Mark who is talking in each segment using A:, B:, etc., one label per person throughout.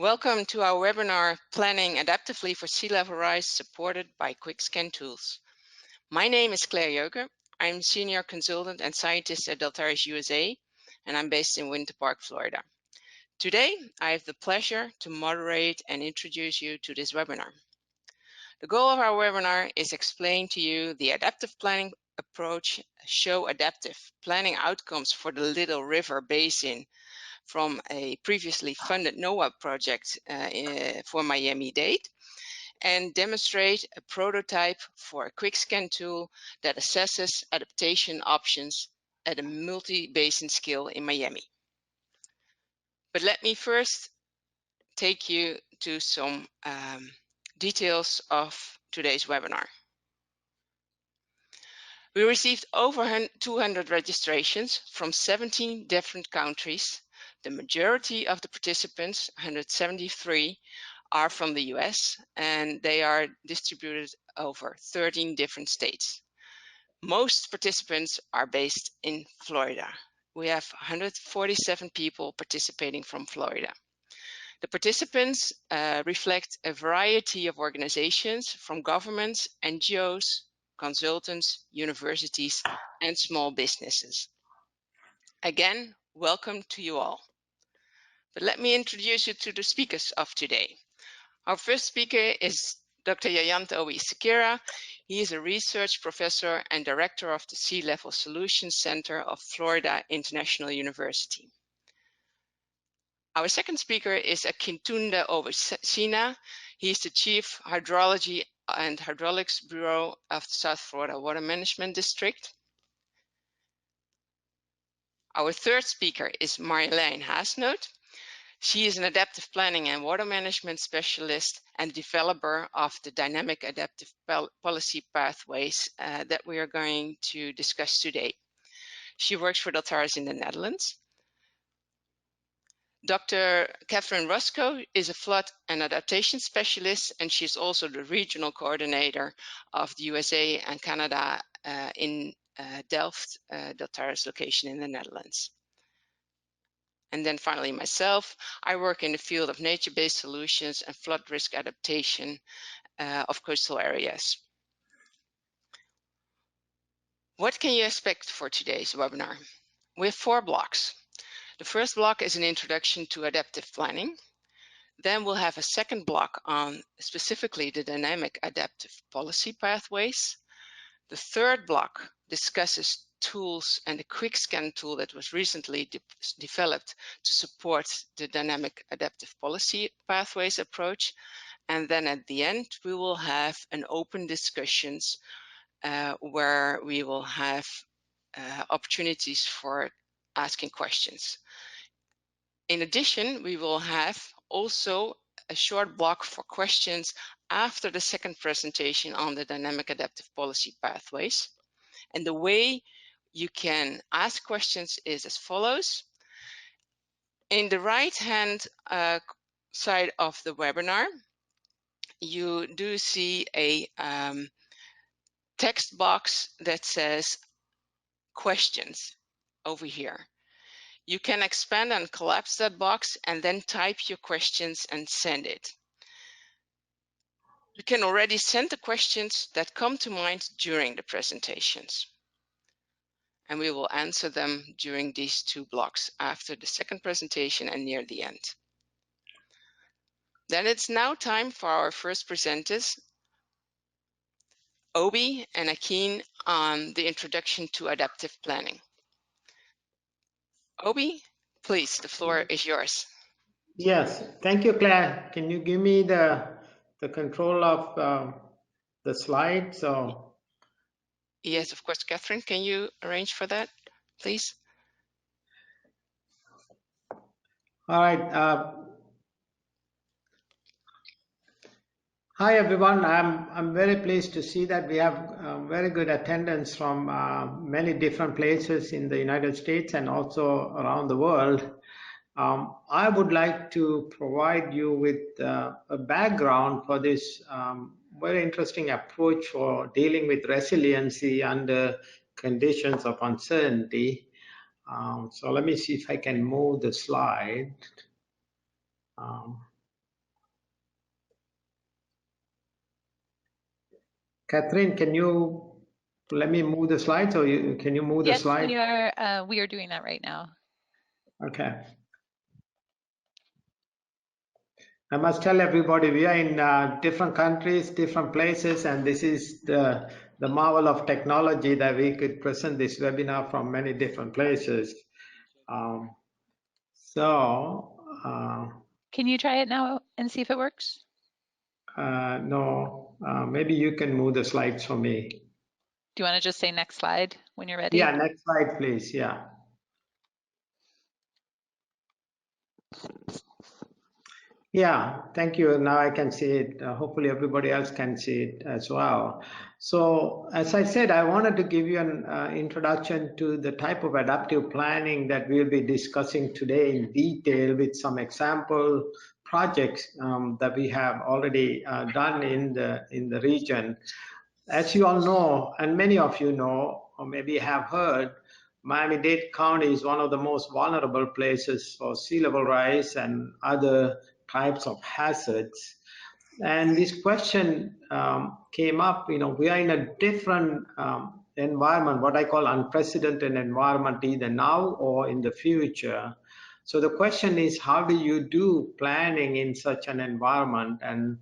A: Welcome to our webinar, Planning Adaptively for Sea Level Rise, supported by QuickScan Tools. My name is Claire Jeuken. I'm Senior Consultant and Scientist at Deltares USA, and I'm based in Winter Park, Florida. Today, I have the pleasure to moderate and introduce you to this webinar. The goal of our webinar is explain to you the adaptive planning approach, show adaptive planning outcomes for the Little River Basin from a previously funded NOAA project for Miami-Dade, and demonstrate a prototype for a QuickScan tool that assesses adaptation options at a multi-basin scale in Miami. But let me first take you to some details of today's webinar. We received over 200 registrations from 17 different countries. The majority of the participants, 173, are from the US, and they are distributed over 13 different states. Most participants are based in Florida. We have 147 people participating from Florida. The participants reflect a variety of organizations, from governments, NGOs, consultants, universities, and small businesses. Again, welcome to you all. But let me introduce you to the speakers of today. Our first speaker is Dr. Jayantha Obeysekera. He is a research professor and director of the Sea Level Solutions Center of Florida International University. Our second speaker is Akintunde Obesina. He is the Chief Hydrology and Hydraulics Bureau of the South Florida Water Management District. Our third speaker is Marjolijn Haasnoot. She is an adaptive planning and water management specialist and developer of the dynamic adaptive policy pathways that we are going to discuss today. She works for Deltares in the Netherlands. Dr. Katherine Roscoe is a flood and adaptation specialist, and she's also the regional coordinator of the USA and Canada in Delft, Deltares location in the Netherlands. And then finally myself, I work in the field of nature-based solutions and flood risk adaptation of coastal areas. What can you expect for today's webinar? We have 4 blocks. The first block is an introduction to adaptive planning. Then we'll have a second block on specifically the dynamic adaptive policy pathways. The third block discusses tools and the QuickScan tool that was recently developed to support the dynamic adaptive policy pathways approach. And then at the end, we will have an open discussions where we will have opportunities for asking questions. In addition, we will have also a short block for questions after the second presentation on the dynamic adaptive policy pathways. And the way you can ask questions is as follows. In the right-hand side of the webinar, you do see a text box that says questions over here. You can expand and collapse that box and then type your questions and send it. You can already send the questions that come to mind during the presentations. And we will answer them during these 2 blocks after the second presentation and near the end. Then it's now time for our first presenters, Obi and Akin, on the introduction to adaptive planning. Obi, please, the floor is yours.
B: Yes, thank you, Claire. Can you give me the control of the slide? So
A: yes, of course, Kathryn, can you arrange for that, please?
B: All right. Hi, everyone. I'm very pleased to see that we have very good attendance from many different places in the United States and also around the world. I would like to provide you with a background for this very interesting approach for dealing with resiliency under conditions of uncertainty. So let me see if I can move the slide. Kathryn, can you let me move the slides, or can you move the slide?
C: Yes, we are doing that right now.
B: Okay. I must tell everybody we are in different countries, different places, and this is the marvel of technology that we could present this webinar from many different places.
C: Can you try it now and see if it works?
B: No, maybe you can move the slides for me.
C: Do you want to just say next slide when you're ready?
B: Yeah, next slide, please. Yeah. Yeah, thank you. Now I can see it. Hopefully everybody else can see it as well. So as I said, I wanted to give you an introduction to the type of adaptive planning that we'll be discussing today in detail with some example projects that we have already done in the region. As you all know, and many of you know, or maybe have heard, Miami-Dade County is one of the most vulnerable places for sea level rise and other types of hazards. And this question came up, we are in a different environment, what I call unprecedented environment, either now or in the future. So the question is, how do you do planning in such an environment? And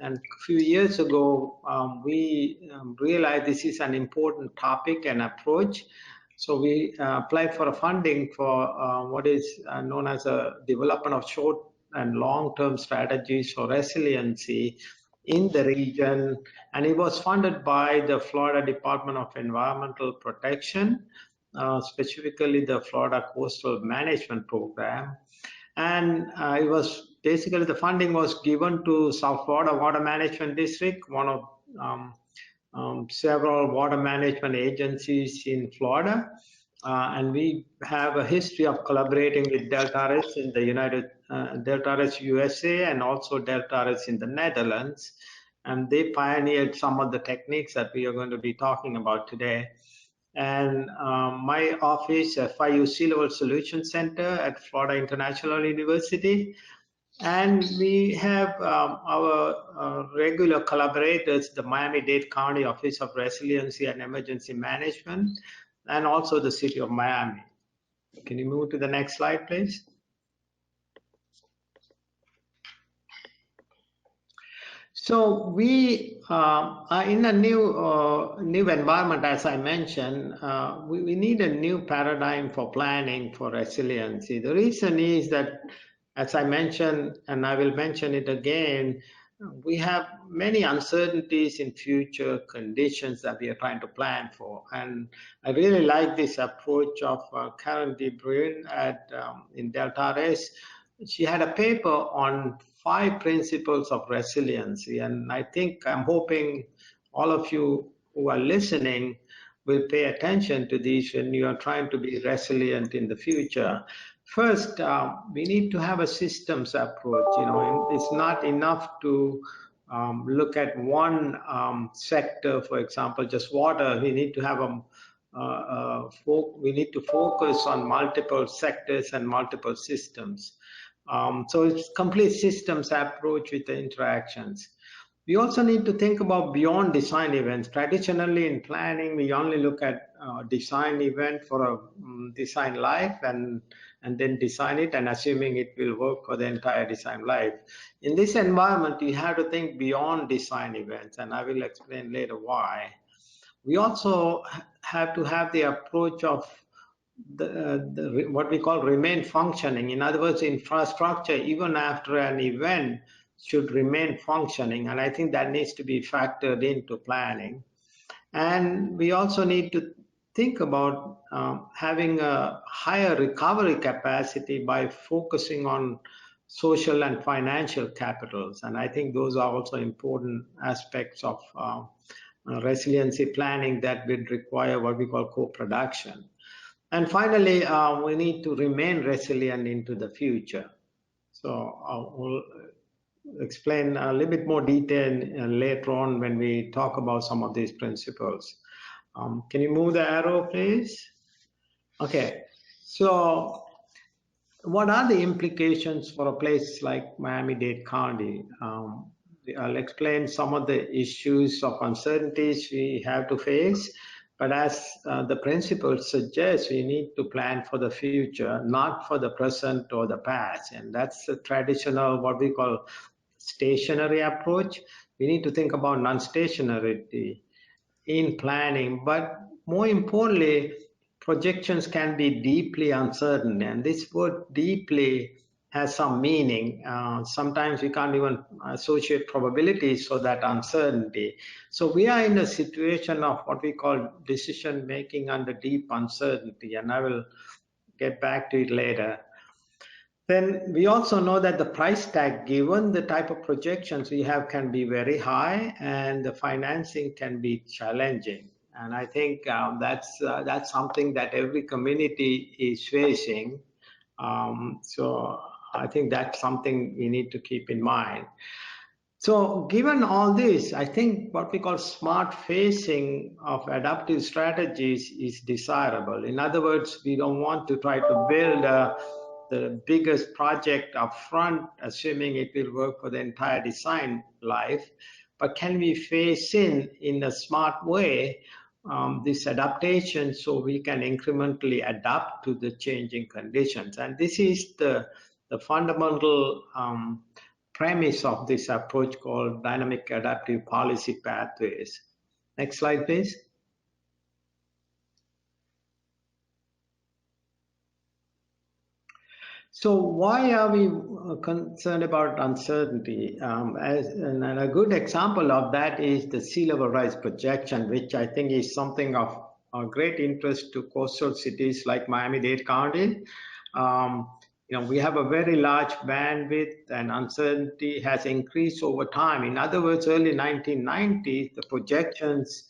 B: a few years ago, we realized this is an important topic and approach. So we applied for a funding for what is known as a development of short and long-term strategies for resiliency in the region. And it was funded by the Florida Department of Environmental Protection, specifically the Florida Coastal Management Program. And it was basically the funding was given to South Florida Water Management District, one of several water management agencies in Florida. And we have a history of collaborating with Deltares in the Deltares USA and also Deltares in the Netherlands. And they pioneered some of the techniques that we are going to be talking about today. And my office, FIU Sea Level Solutions Center at Florida International University. And we have our regular collaborators, the Miami-Dade County Office of Resiliency and Emergency Management, and also the City of Miami. Can you move to the next slide, please? So we are in a new environment, as I mentioned. We need a new paradigm for planning for resiliency. The reason is that, as I mentioned, and I will mention it again, we have many uncertainties in future conditions that we are trying to plan for. And I really like this approach of Karen De Bruin in Deltares. She had a paper on 5 principles of resiliency. And I'm hoping all of you who are listening will pay attention to these when you are trying to be resilient in the future. First, we need to have a systems approach. It's not enough to look at one sector, for example, just water. We need to have we need to focus on multiple sectors and multiple systems. So it's complete systems approach with the interactions. We also need to think about beyond design events. Traditionally in planning, we only look at design event for a design life and then design it and assuming it will work for the entire design life. In this environment, you have to think beyond design events, and I will explain later why. We also have to have the approach of what we call remain functioning. In other words, infrastructure, even after an event, should remain functioning. And I think that needs to be factored into planning. And we also need to think about having a higher recovery capacity by focusing on social and financial capitals. And I think those are also important aspects of resiliency planning that would require what we call co-production. And finally, we need to remain resilient into the future. So we'll explain a little bit more detail later on when we talk about some of these principles. Can you move the arrow, please? Okay, so what are the implications for a place like Miami-Dade County? I'll explain some of the issues of uncertainties we have to face. But as the principle suggests, we need to plan for the future, not for the present or the past. And that's the traditional, what we call stationary approach. We need to think about non-stationarity in planning. But more importantly, projections can be deeply uncertain. And this word deeply has some meaning. Sometimes we can't even associate probabilities for that uncertainty. So we are in a situation of what we call decision making under deep uncertainty, and I will get back to it later. Then we also know that the price tag, given the type of projections we have, can be very high, and the financing can be challenging. And I think that's something that every community is facing. So I think that's something we need to keep in mind. So given all this, I think what we call smart phasing of adaptive strategies is desirable. In other words, we don't want to try to build the biggest project up front, assuming it will work for the entire design life. But can we phase in a smart way this adaptation so we can incrementally adapt to the changing conditions? And this is the fundamental premise of this approach called dynamic adaptive policy pathways. Next slide, please. So why are we concerned about uncertainty? And a good example of that is the sea level rise projection, which I think is something of great interest to coastal cities like Miami-Dade County. We have a very large bandwidth, and uncertainty has increased over time. In other words, early 1990s, the projections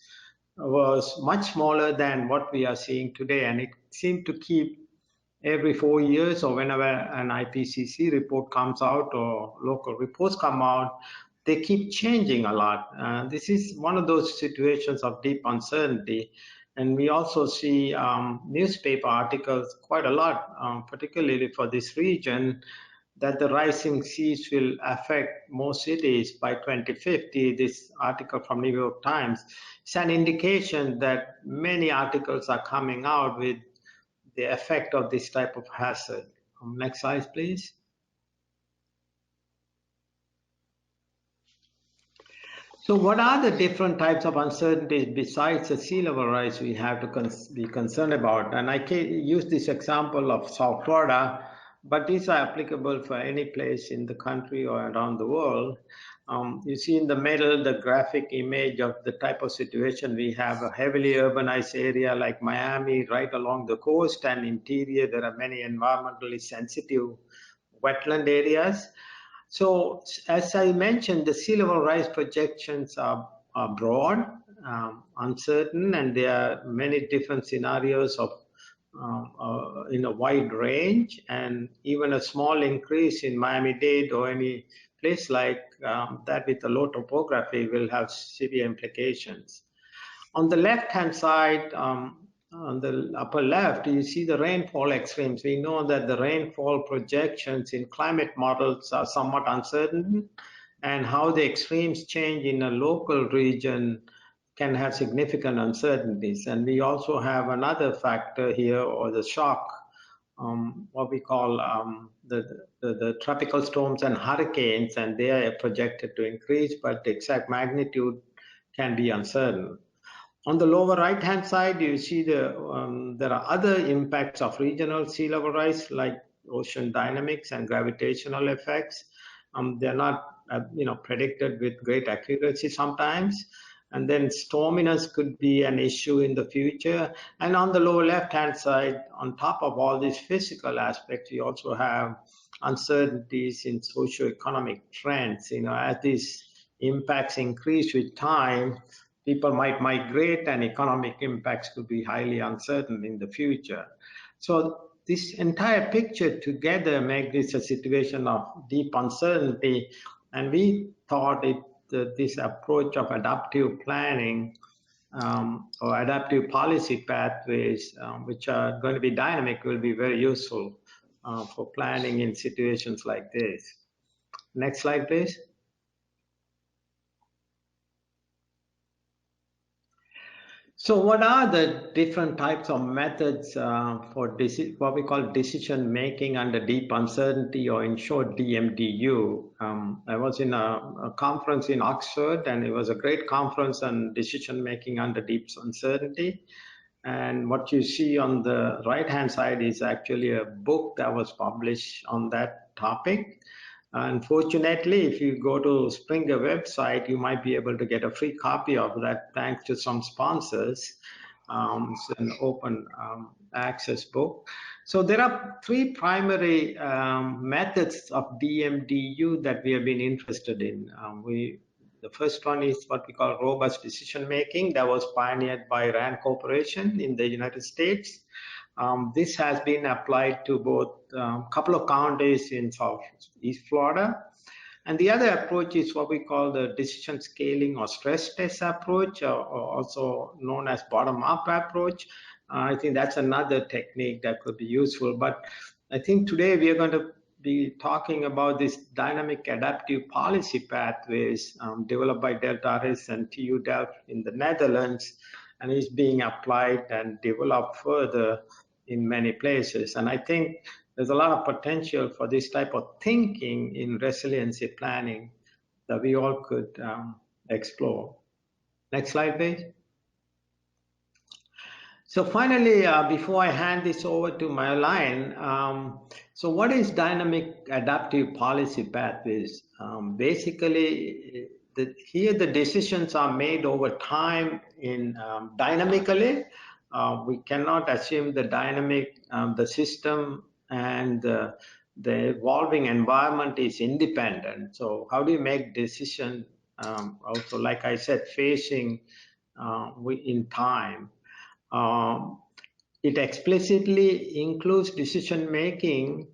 B: was much smaller than what we are seeing today, and it seemed to keep every 4 years, or whenever an IPCC report comes out or local reports come out, they keep changing a lot. This is one of those situations of deep uncertainty. And we also see newspaper articles quite a lot, particularly for this region, that the rising seas will affect most cities by 2050. This article from New York Times is an indication that many articles are coming out with the effect of this type of hazard. Next slide, please. So what are the different types of uncertainties besides the sea level rise we have to be concerned about? And I can use this example of South Florida, but these are applicable for any place in the country or around the world. You see in the middle the graphic image of the type of situation we have: a heavily urbanized area like Miami right along the coast, and interior there are many environmentally sensitive wetland areas. So as I mentioned, the sea level rise projections are broad, uncertain, and there are many different scenarios of in a wide range, and even a small increase in Miami-Dade or any place like that with a low topography will have severe implications. On the left-hand side, on the upper left, you see the rainfall extremes. We know that the rainfall projections in climate models are somewhat uncertain, and how the extremes change in a local region can have significant uncertainties. And we also have another factor here, or the shock, what we call the tropical storms and hurricanes, and they are projected to increase, but the exact magnitude can be uncertain. On the lower right-hand side, you see there are other impacts of regional sea level rise, like ocean dynamics and gravitational effects. They're not predicted with great accuracy sometimes. And then storminess could be an issue in the future. And on the lower left-hand side, on top of all these physical aspects, you also have uncertainties in socioeconomic trends. As these impacts increase with time, people might migrate, and economic impacts could be highly uncertain in the future. So this entire picture together makes this a situation of deep uncertainty, and we thought this approach of adaptive planning or adaptive policy pathways, which are going to be dynamic, will be very useful for planning in situations like this. Next slide, please. So what are the different types of methods for what we call decision making under deep uncertainty, or in short DMDU? I was in a conference in Oxford, and it was a great conference on decision making under deep uncertainty. And what you see on the right hand side is actually a book that was published on that topic. Unfortunately, if you go to Springer website, you might be able to get a free copy of that thanks to some sponsors. It's an open access book. So there are three primary methods of DMDU that we have been interested in. The first one is what we call robust decision making, that was pioneered by RAND Corporation in the United States. This has been applied to both a couple of counties in Southeast Florida. And the other approach is what we call the decision scaling or stress test approach, or also known as bottom-up approach. I think that's another technique that could be useful. But I think today we are going to be talking about this dynamic adaptive policy pathways developed by Deltares and TU Delft in the Netherlands, and is being applied and developed further in many places. And I think there's a lot of potential for this type of thinking in resiliency planning that we all could explore. Next slide, please. So finally, before I hand this over to Marjolijn, so what is dynamic adaptive policy pathways? Basically, here the decisions are made over time in dynamically. We cannot assume the dynamic, the system and the evolving environment is independent. So how do you make decision also, like I said, facing in time? It explicitly includes decision making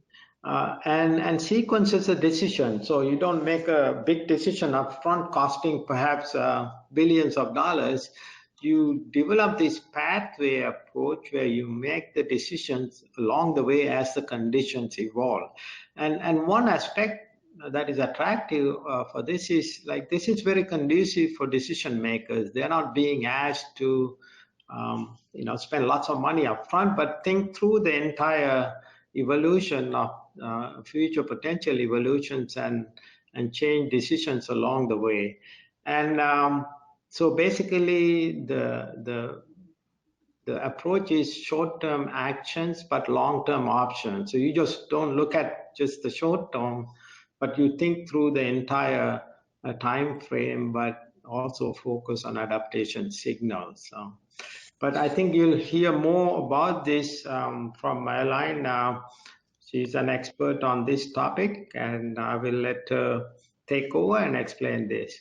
B: and sequences a decision. So you don't make a big decision up front costing perhaps billions of dollars. You develop this pathway approach where you make the decisions along the way as the conditions evolve. And one aspect that is attractive for this is, like, this is very conducive for decision makers. They're not being asked to spend lots of money up front, but think through the entire evolution of future potential evolutions and change decisions along the way. And so basically the approach is short-term actions but long-term options. So you just don't look at just the short term, but you think through the entire time frame, but also focus on adaptation signals. But I think you'll hear more about this from Marjolijn. She's an expert on this topic, and I will let her take over and explain this.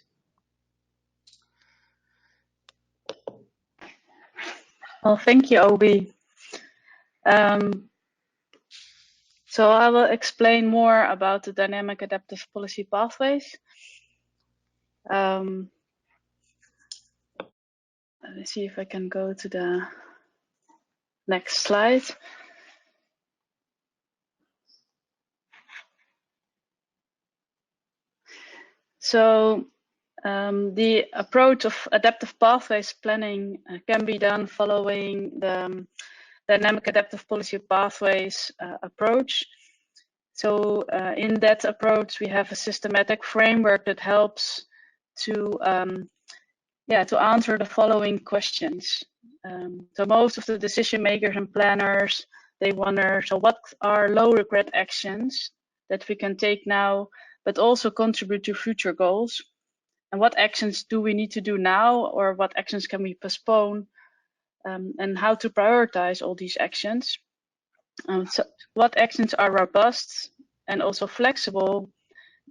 D: Well, thank you, Obi. So I will explain more about the dynamic adaptive policy pathways. Let me see if I can go to the next slide. So the approach of adaptive pathways planning can be done following the dynamic adaptive policy pathways approach. So in that approach, we have a systematic framework that helps to answer the following questions. So most of the decision makers and planners, they wonder, so what are low regret actions that we can take now, but also contribute to future goals? And what actions do we need to do now, or what actions can we postpone? And how to prioritize all these actions? So what actions are robust and also flexible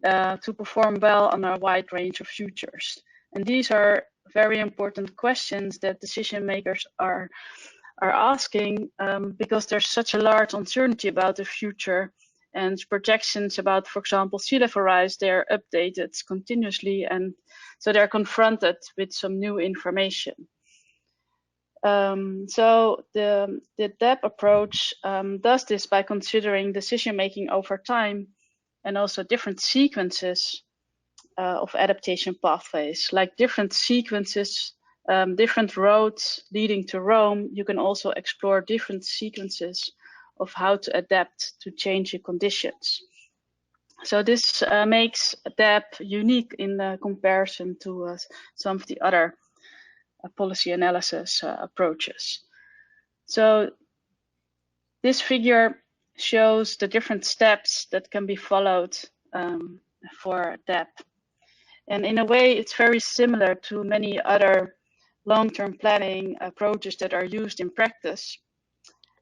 D: to perform well on a wide range of futures? And these are very important questions that decision makers are asking because there's such a large uncertainty about the future, and projections about, for example, sea level rise, they're updated continuously, and so they're confronted with some new information. So the DAP approach does this by considering decision making over time and also different sequences of adaptation pathways, like different sequences different roads leading to Rome, you can also explore different sequences of how to adapt to changing conditions. So this makes DAP unique in comparison to some of the other policy analysis approaches. So this figure shows the different steps that can be followed for DAP. And in a way, it's very similar to many other long-term planning approaches that are used in practice.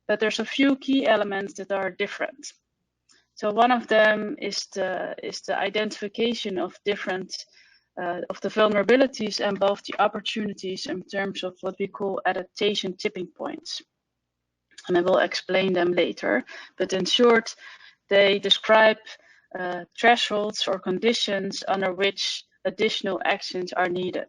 D: But there's a few key elements that are different. So one of them is the identification of different of the vulnerabilities and both the opportunities in terms of what we call adaptation tipping points. And I will explain them later. But in short, they describe thresholds or conditions under which additional actions are needed.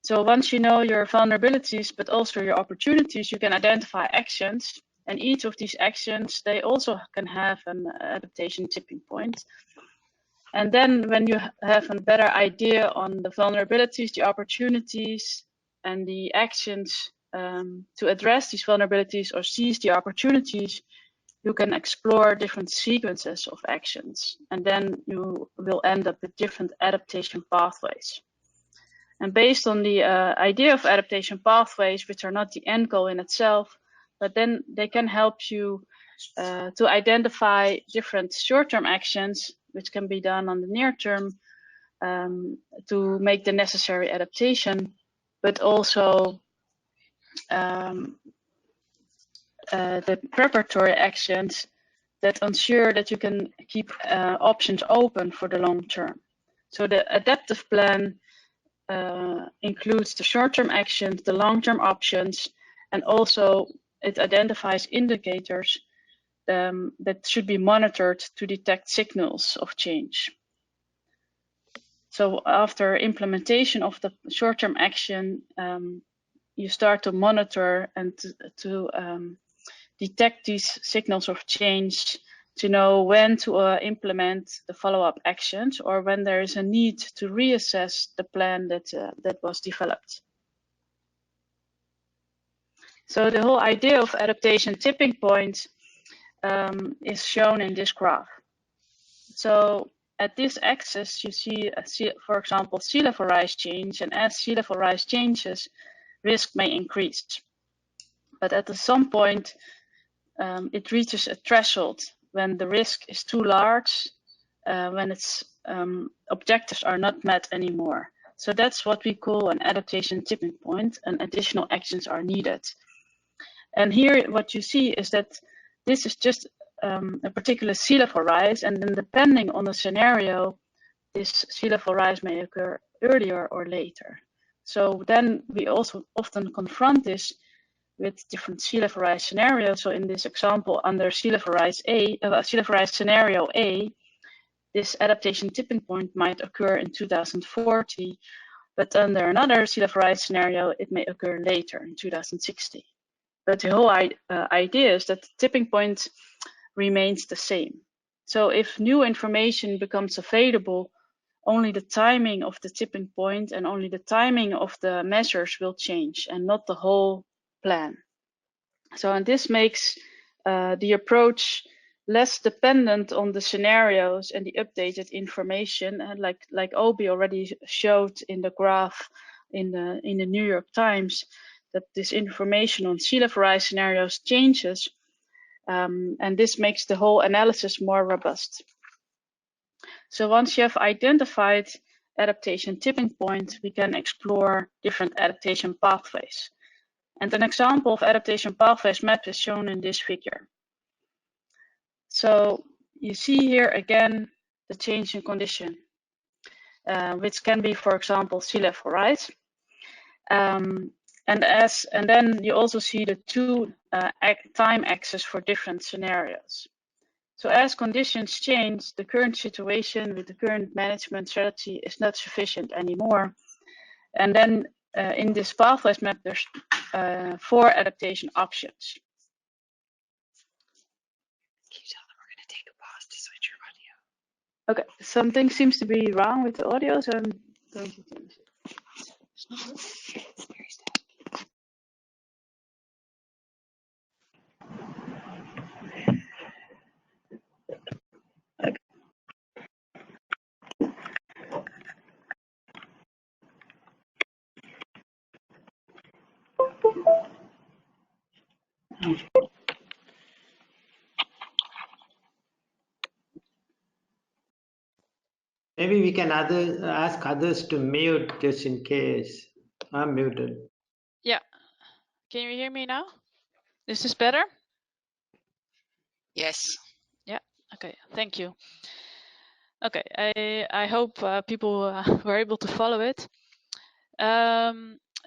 D: So once you know your vulnerabilities, but also your opportunities, you can identify actions. And each of these actions, they also can have an adaptation tipping point. And then when you have a better idea on the vulnerabilities, the opportunities, and the actions to address these vulnerabilities or seize the opportunities, you can explore different sequences of actions. And then you will end up with different adaptation pathways. And based on the idea of adaptation pathways, which are not the end goal in itself, but then they can help you to identify different short-term actions, which can be done on the near term to make the necessary adaptation, but also the preparatory actions that ensure that you can keep options open for the long term. So the adaptive plan includes the short-term actions, the long-term options, and also it identifies indicators that should be monitored to detect signals of change. So after implementation of the short-term action, you start to monitor and to detect these signals of change to know when to implement the follow-up actions or when there is a need to reassess the plan that was developed. So the whole idea of adaptation tipping point is shown in this graph. So at this axis, you see, for example, sea level rise change, and as sea level rise changes, risk may increase. But at some point, it reaches a threshold when the risk is too large, when its objectives are not met anymore. So that's what we call an adaptation tipping point, and additional actions are needed. And here what you see is that this is just a particular sea level rise, and then depending on the scenario, this sea level rise may occur earlier or later. So then we also often confront this with different sea level rise scenarios. So in this example, under sea level rise scenario A, this adaptation tipping point might occur in 2040, but under another sea level rise scenario, it may occur later in 2060. But the whole idea is that the tipping point remains the same. So if new information becomes available, only the timing of the tipping point and only the timing of the measures will change and not the whole plan. So, and this makes the approach less dependent on the scenarios and the updated information, and like Obi already showed in the graph in the New York Times, that this information on sea level rise scenarios changes, and this makes the whole analysis more robust. So once you have identified adaptation tipping point, we can explore different adaptation pathways. And an example of adaptation pathways map is shown in this figure. So you see here again the change in condition, which can be, for example, sea level rise. And then you also see the two time axes for different scenarios. So as conditions change, the current situation with the current management strategy is not sufficient anymore. And then in this pathways map, there's 4 adaptation options.
A: We're going to take a pause to switch your audio.
D: Okay, something seems to be wrong with the audio, so I'm going to change it.
B: Maybe we can ask others to mute just in case. I'm muted.
E: Yeah. Can you hear me now? Is this better?
A: Yes.
E: Yeah. Okay. Thank you. Okay. I hope people were able to follow it.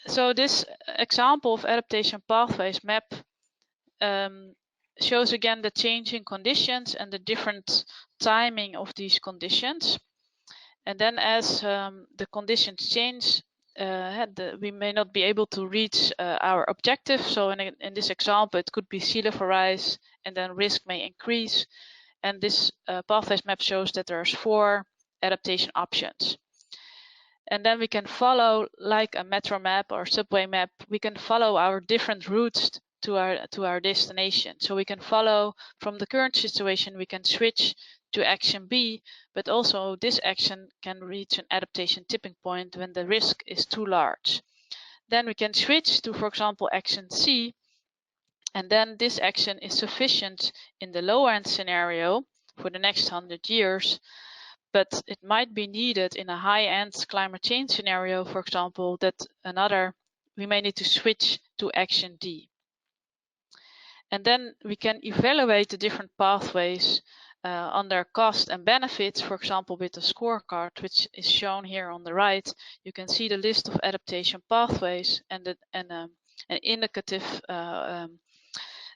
E: So this example of adaptation pathways map shows again the changing conditions and the different timing of these conditions. And then as the conditions change, we may not be able to reach our objective. So in this example, it could be sea level rise, and then risk may increase. And this pathways map shows that there's 4 adaptation options. And then we can follow, like a metro map or subway map, we can follow our different routes to our destination. So we can follow from the current situation, we can switch to action B, but also this action can reach an adaptation tipping point when the risk is too large. Then we can switch to, for example, action C, and then this action is sufficient in the low end scenario for the next 100 years, but it might be needed in a high-end climate change scenario, for example, that we may need to switch to action D. And then we can evaluate the different pathways on their cost and benefits, for example, with a scorecard, which is shown here on the right. You can see the list of adaptation pathways and an indicative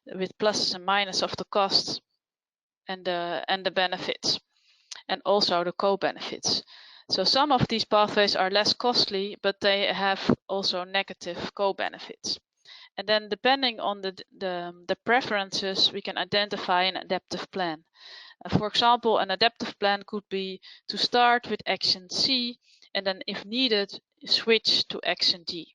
E: with pluses and minuses of the costs and the benefits, and also the co-benefits. So some of these pathways are less costly, but they have also negative co-benefits. And then depending on the preferences, we can identify an adaptive plan. For example, an adaptive plan could be to start with action C, and then if needed, switch to action D.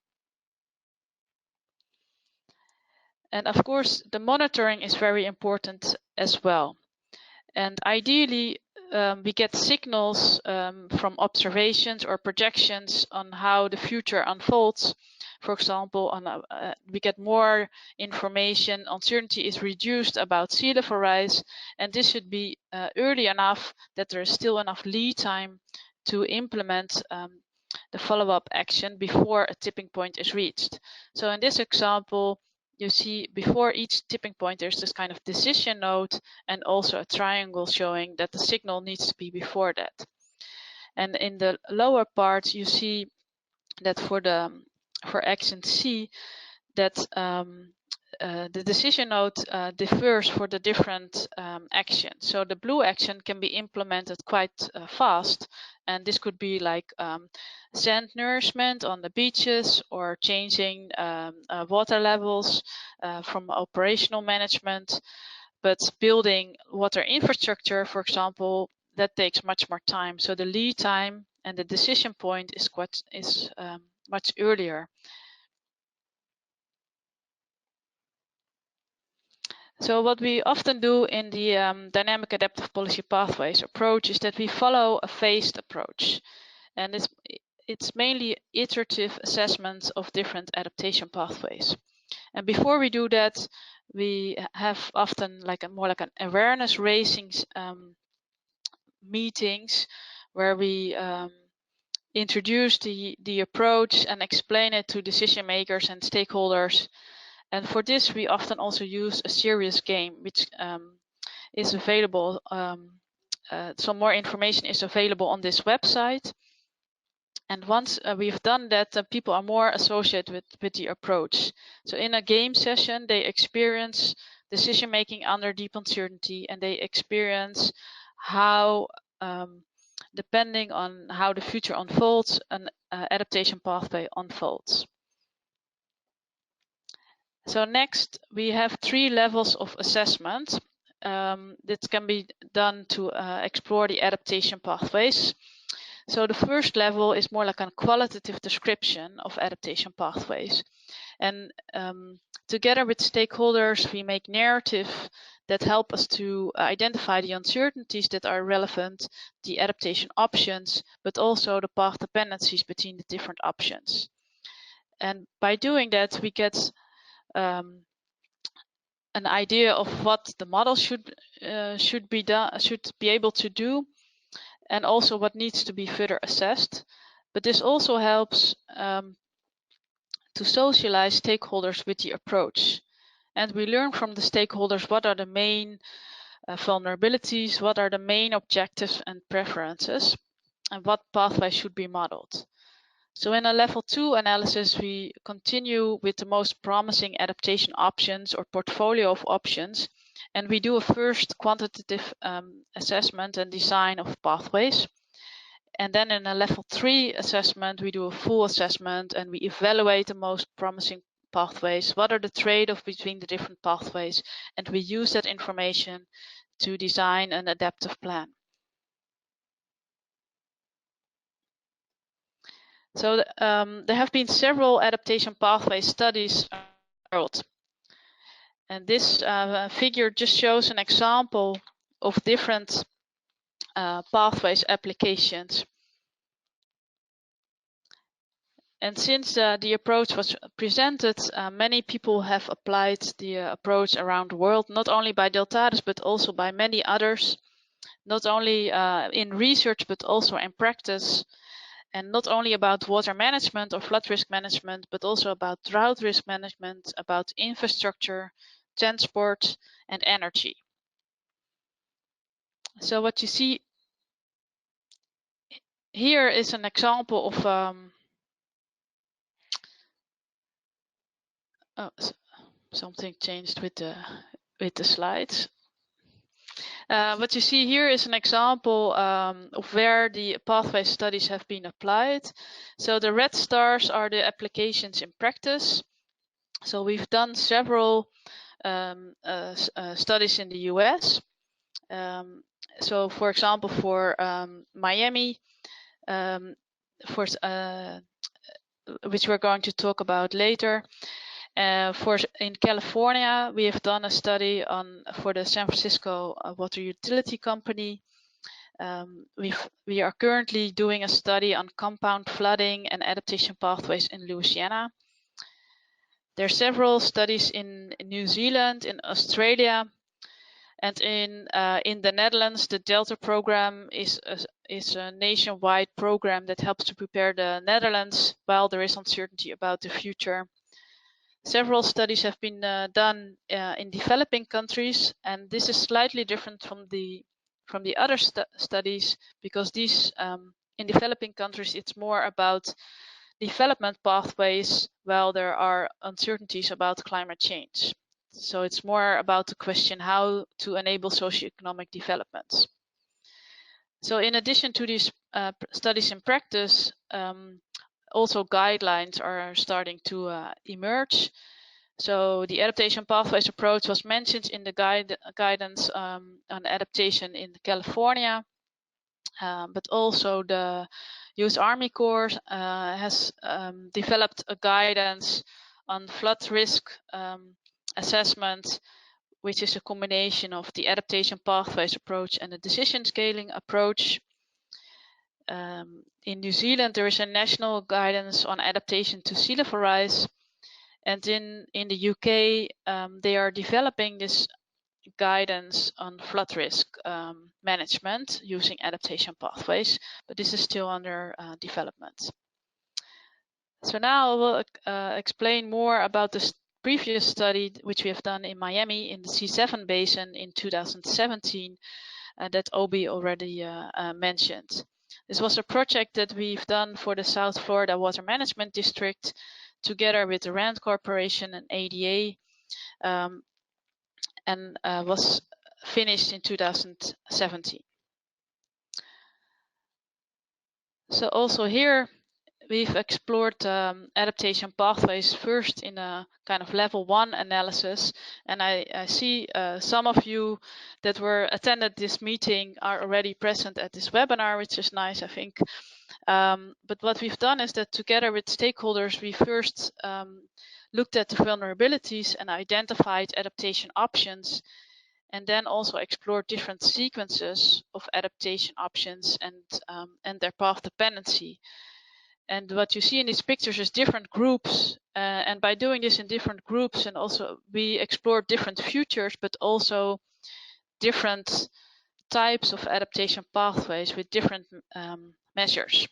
E: And of course, the monitoring is very important as well. And ideally, we get signals from observations or projections on how the future unfolds. For example, we get more information, uncertainty is reduced about sea level rise, and this should be early enough that there is still enough lead time to implement the follow-up action before a tipping point is reached. So in this example, you see before each tipping point, there's this kind of decision node and also a triangle showing that the signal needs to be before that. And in the lower part, you see that for action C, that the decision node differs for the different actions. So the blue action can be implemented quite fast, and this could be like sand nourishment on the beaches or changing water levels from operational management. But building water infrastructure, for example, that takes much more time. So the lead time and the decision point is much earlier. So what we often do in the dynamic adaptive policy pathways approach is that we follow a phased approach. And it's mainly iterative assessments of different adaptation pathways. And before we do that, we have often more like an awareness raising meetings where we introduce the approach and explain it to decision makers and stakeholders. And for this, we often also use a serious game, which is available. Some more information is available on this website. And once we've done that, people are more associated with the approach. So in a game session, they experience decision making under deep uncertainty, and they experience how, depending on how the future unfolds, an adaptation pathway unfolds. So next, we have 3 levels of assessment that can be done to explore the adaptation pathways. So the first level is more like a qualitative description of adaptation pathways. And together with stakeholders, we make narrative that help us to identify the uncertainties that are relevant, the adaptation options, but also the path dependencies between the different options. And by doing that, we get an idea of what the model should be able to do, and also what needs to be further assessed. But this also helps to socialize stakeholders with the approach. And we learn from the stakeholders what are the main vulnerabilities, what are the main objectives and preferences, and what pathway should be modeled. So in a level 2 analysis, we continue with the most promising adaptation options or portfolio of options, and we do a first quantitative assessment and design of pathways. And then in a level 3 assessment, we do a full assessment and we evaluate the most promising pathways. What are the trade-offs between the different pathways? And we use that information to design an adaptive plan. So there have been several adaptation pathway studies around the world. And this figure just shows an example of different pathways applications. And since the approach was presented, many people have applied the approach around the world, not only by Deltares, but also by many others, not only in research, but also in practice, and not only about water management or flood risk management, but also about drought risk management, about infrastructure, transport, and energy. So what you see here is an example of something changed with the slides. What you see here is an example of where the pathway studies have been applied. So the red stars are the applications in practice. So we've done several studies in the US. So for example, for Miami, which we're going to talk about later. In California, we have done a study for the San Francisco Water Utility Company. We are currently doing a study on compound flooding and adaptation pathways in Louisiana. There are several studies in New Zealand, in Australia, and in the Netherlands. The Delta program is a nationwide program that helps to prepare the Netherlands while there is uncertainty about the future. Several studies have been done in developing countries, and this is slightly different from the other studies, because these in developing countries it's more about development pathways, while there are uncertainties about climate change. So it's more about the question how to enable socioeconomic developments. So in addition to these studies in practice, also guidelines are starting to emerge. So the adaptation pathways approach was mentioned in the guidance on adaptation in California, but also the US Army Corps has developed a guidance on flood risk assessment, which is a combination of the adaptation pathways approach and the decision scaling approach. In New Zealand, there is a national guidance on adaptation to sea level rise. And in the UK, they are developing this guidance on flood risk management using adaptation pathways, but this is still under development. So now I will explain more about this previous study which we have done in Miami in the C7 basin in 2017 that Obi already mentioned. This was a project that we've done for the South Florida Water Management District together with the RAND Corporation and ADA, and was finished in 2017. So also here we've explored adaptation pathways first in a kind of level 1 analysis, and I see some of you that were attended this meeting are already present at this webinar, which is nice, I think. But what we've done is that together with stakeholders, we first looked at the vulnerabilities and identified adaptation options, and then also explored different sequences of adaptation options and their path dependency. And what you see in these pictures is different groups, and by doing this in different groups, and also we explored different futures, but also different types of adaptation pathways with different measures.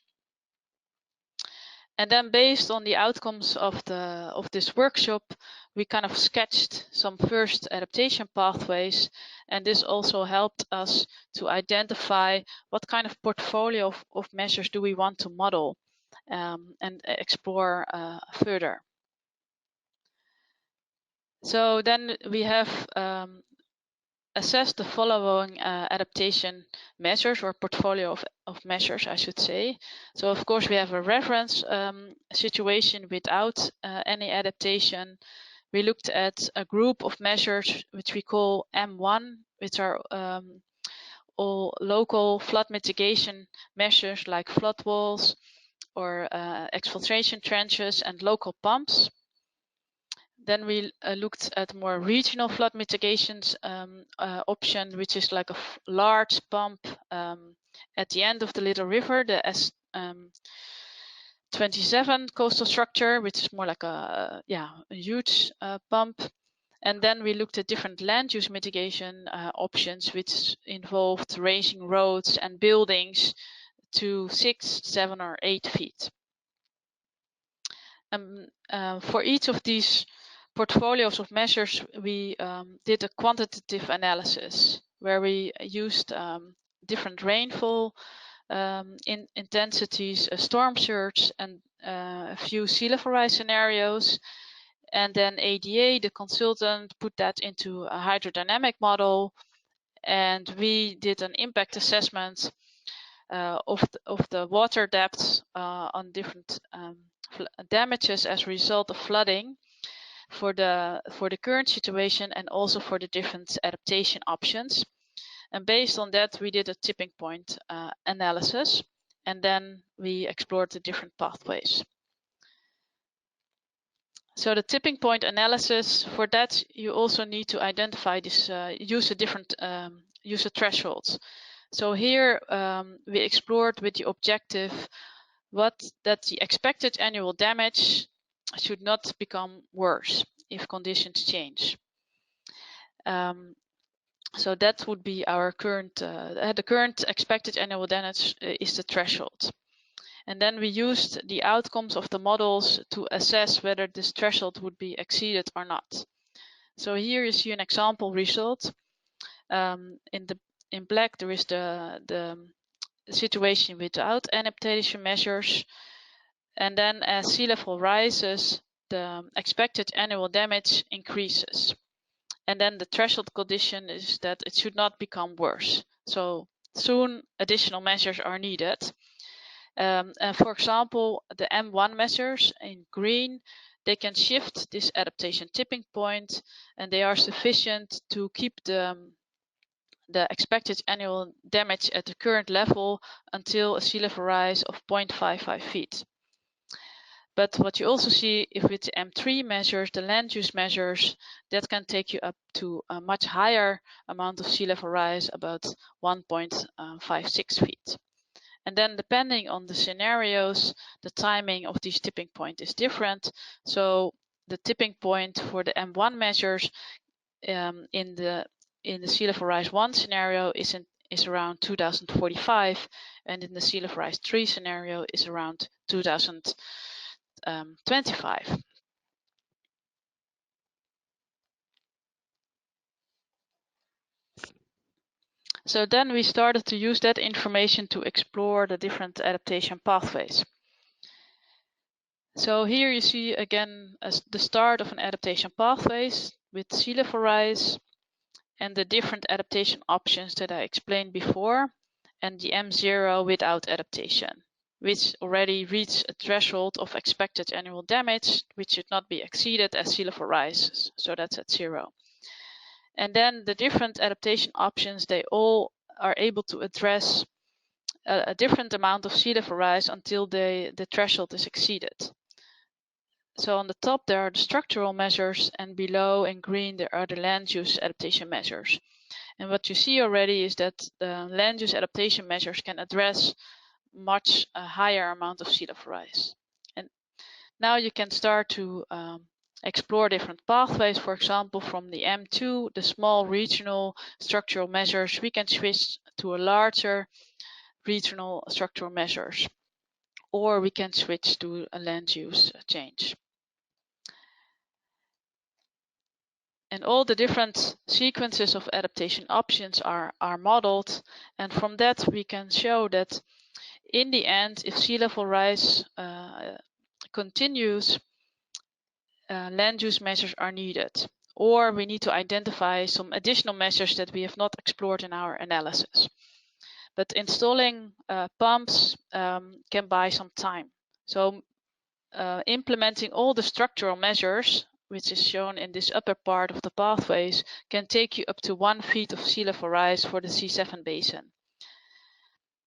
E: And then based on the outcomes of this workshop, we kind of sketched some first adaptation pathways, and this also helped us to identify what kind of portfolio of measures do we want to model and explore further. So then we have assessed the following adaptation measures, or portfolio of measures, I should say. So of course we have a reference situation without any adaptation. We looked at a group of measures which we call M1, which are all local flood mitigation measures like flood walls or exfiltration trenches and local pumps. Then we looked at more regional flood mitigations option, which is like a large pump at the end of the little river, the S27 coastal structure, which is more like a huge pump. And then we looked at different land use mitigation options, which involved raising roads and buildings to 6, 7, or 8 feet. For each of these portfolios of measures, we did a quantitative analysis where we used different rainfall intensities, a storm surge, and a few sea level rise scenarios. And then ADA, the consultant, put that into a hydrodynamic model, and we did an impact assessment of the water depth on different damages as a result of flooding for the current situation and also for the different adaptation options. And based on that, we did a tipping point analysis, and then we explored the different pathways. So the tipping point analysis, for that you also need to identify this, use a different use a thresholds. So here we explored with the objective that the expected annual damage should not become worse if conditions change. So that would be our current, the current expected annual damage is the threshold. And then we used the outcomes of the models to assess whether this threshold would be exceeded or not. So here you see an example result. In black there is the situation without adaptation measures, and then as sea level rises, the expected annual damage increases. And then the threshold condition is that it should not become worse. So soon additional measures are needed. And for example, the M1 measures in green, they can shift this adaptation tipping point, and they are sufficient to keep the expected annual damage at the current level until a sea level rise of 0.55 feet. But what you also see if with the M3 measures, the land use measures, that can take you up to a much higher amount of sea level rise, about 1.56 feet. And then depending on the scenarios, the timing of these tipping point is different. So the tipping point for the M1 measures in the sea level rise 1 scenario is around 2045, and in the sea level rise 3 scenario is around 2025. So then we started to use that information to explore the different adaptation pathways. So here you see again the start of an adaptation pathways with sea level rise and the different adaptation options that I explained before, and the M0 without adaptation, which already reach a threshold of expected annual damage, which should not be exceeded as sea level rises. So that's at 0. And then the different adaptation options, they all are able to address a different amount of sea level rise until the threshold is exceeded. So on the top there are the structural measures, and below in green there are the land use adaptation measures. And what you see already is that the land use adaptation measures can address much higher amount of sea level rise. And now you can start to explore different pathways. For example, from the M2, the small regional structural measures, we can switch to a larger regional structural measures, or we can switch to a land use change. And all the different sequences of adaptation options are modeled, and from that we can show that in the end, if sea level rise continues, land use measures are needed, or we need to identify some additional measures that we have not explored in our analysis. But installing pumps can buy some time. So implementing all the structural measures, which is shown in this upper part of the pathways, can take you up to 1 feet of sea level rise for the C7 basin.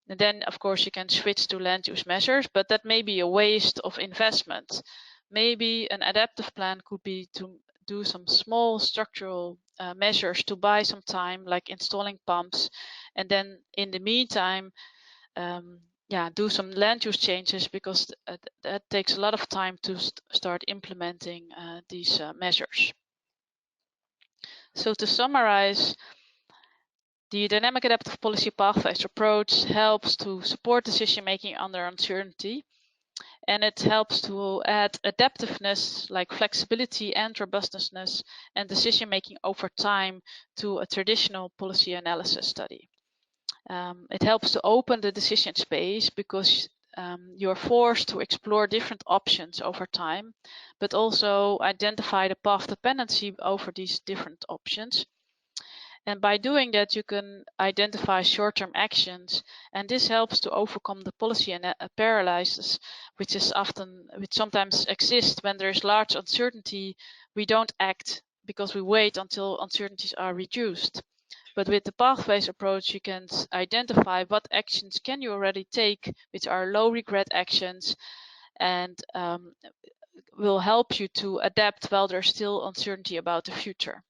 E: And then, of course, you can switch to land use measures, but that may be a waste of investment. Maybe an adaptive plan could be to do some small structural measures to buy some time, like installing pumps, and then in the meantime, do some land use changes, because that takes a lot of time to start implementing these measures. So to summarize, the dynamic adaptive policy pathways approach helps to support decision making under uncertainty, and it helps to add adaptiveness like flexibility and robustness and decision making over time to a traditional policy analysis study. It helps to open the decision space, because you're forced to explore different options over time, but also identify the path dependency over these different options. And by doing that, you can identify short-term actions, and this helps to overcome the policy paralysis, which sometimes exists when there is large uncertainty. We don't act because we wait until uncertainties are reduced. But with the pathways approach, you can identify what actions can you already take, which are low regret actions, and will help you to adapt while there's still uncertainty about the future.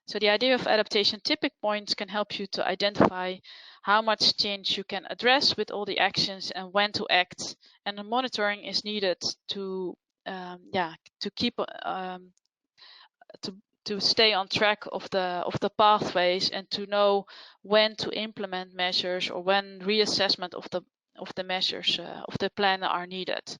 E: So the idea of adaptation tipping points can help you to identify how much change you can address with all the actions and when to act. And the monitoring is needed to keep to stay on track of the pathways, and to know when to implement measures, or when reassessment of the measures of the plan are needed.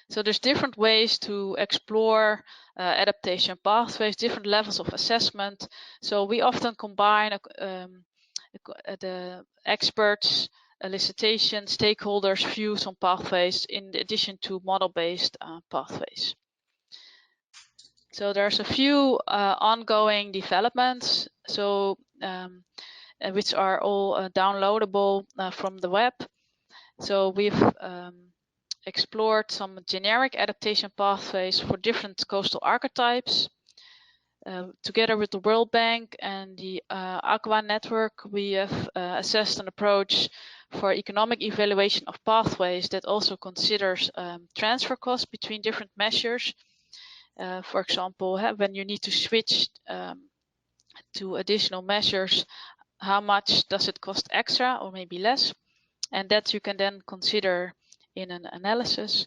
E: So there's different ways to explore adaptation pathways, different levels of assessment. So we often combine the experts, elicitation, stakeholders' views on pathways in addition to model-based pathways. So there's a few ongoing developments, so which are all downloadable from the web. So we've explored some generic adaptation pathways for different coastal archetypes. Together with the World Bank and the Aqua Network, we have assessed an approach for economic evaluation of pathways that also considers transfer costs between different measures. For example, when you need to switch to additional measures, how much does it cost extra or maybe less? And that you can then consider in an analysis.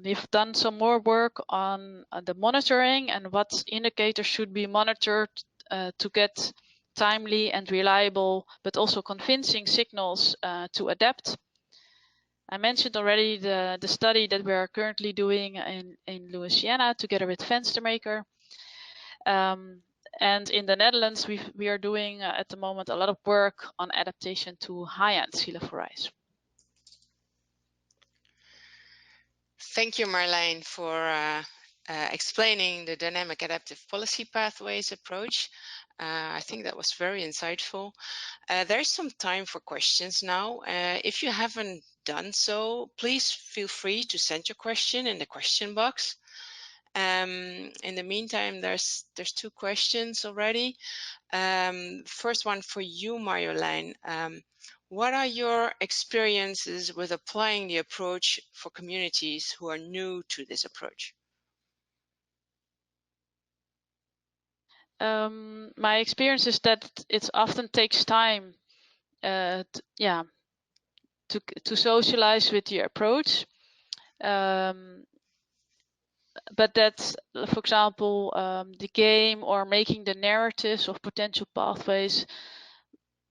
E: We've done some more work on the monitoring and what indicators should be monitored to get timely and reliable, but also convincing signals to adapt. I mentioned already the study that we are currently doing in Louisiana together with Venstermaker. And in the Netherlands, we are doing at the moment a lot of work on adaptation to high-end sea level rise.
A: Thank you, Marjolijn, for explaining the dynamic adaptive policy pathways approach. I think that was very insightful. There's some time for questions now. If you haven't done so, please feel free to send your question in the question box. In the meantime, there's 2 questions already. First one for you, Marjolijn. What are your experiences with applying the approach for communities who are new to this approach?
E: My experience is that it often takes time to socialize with the approach. But that, for example, the game or making the narratives of potential pathways,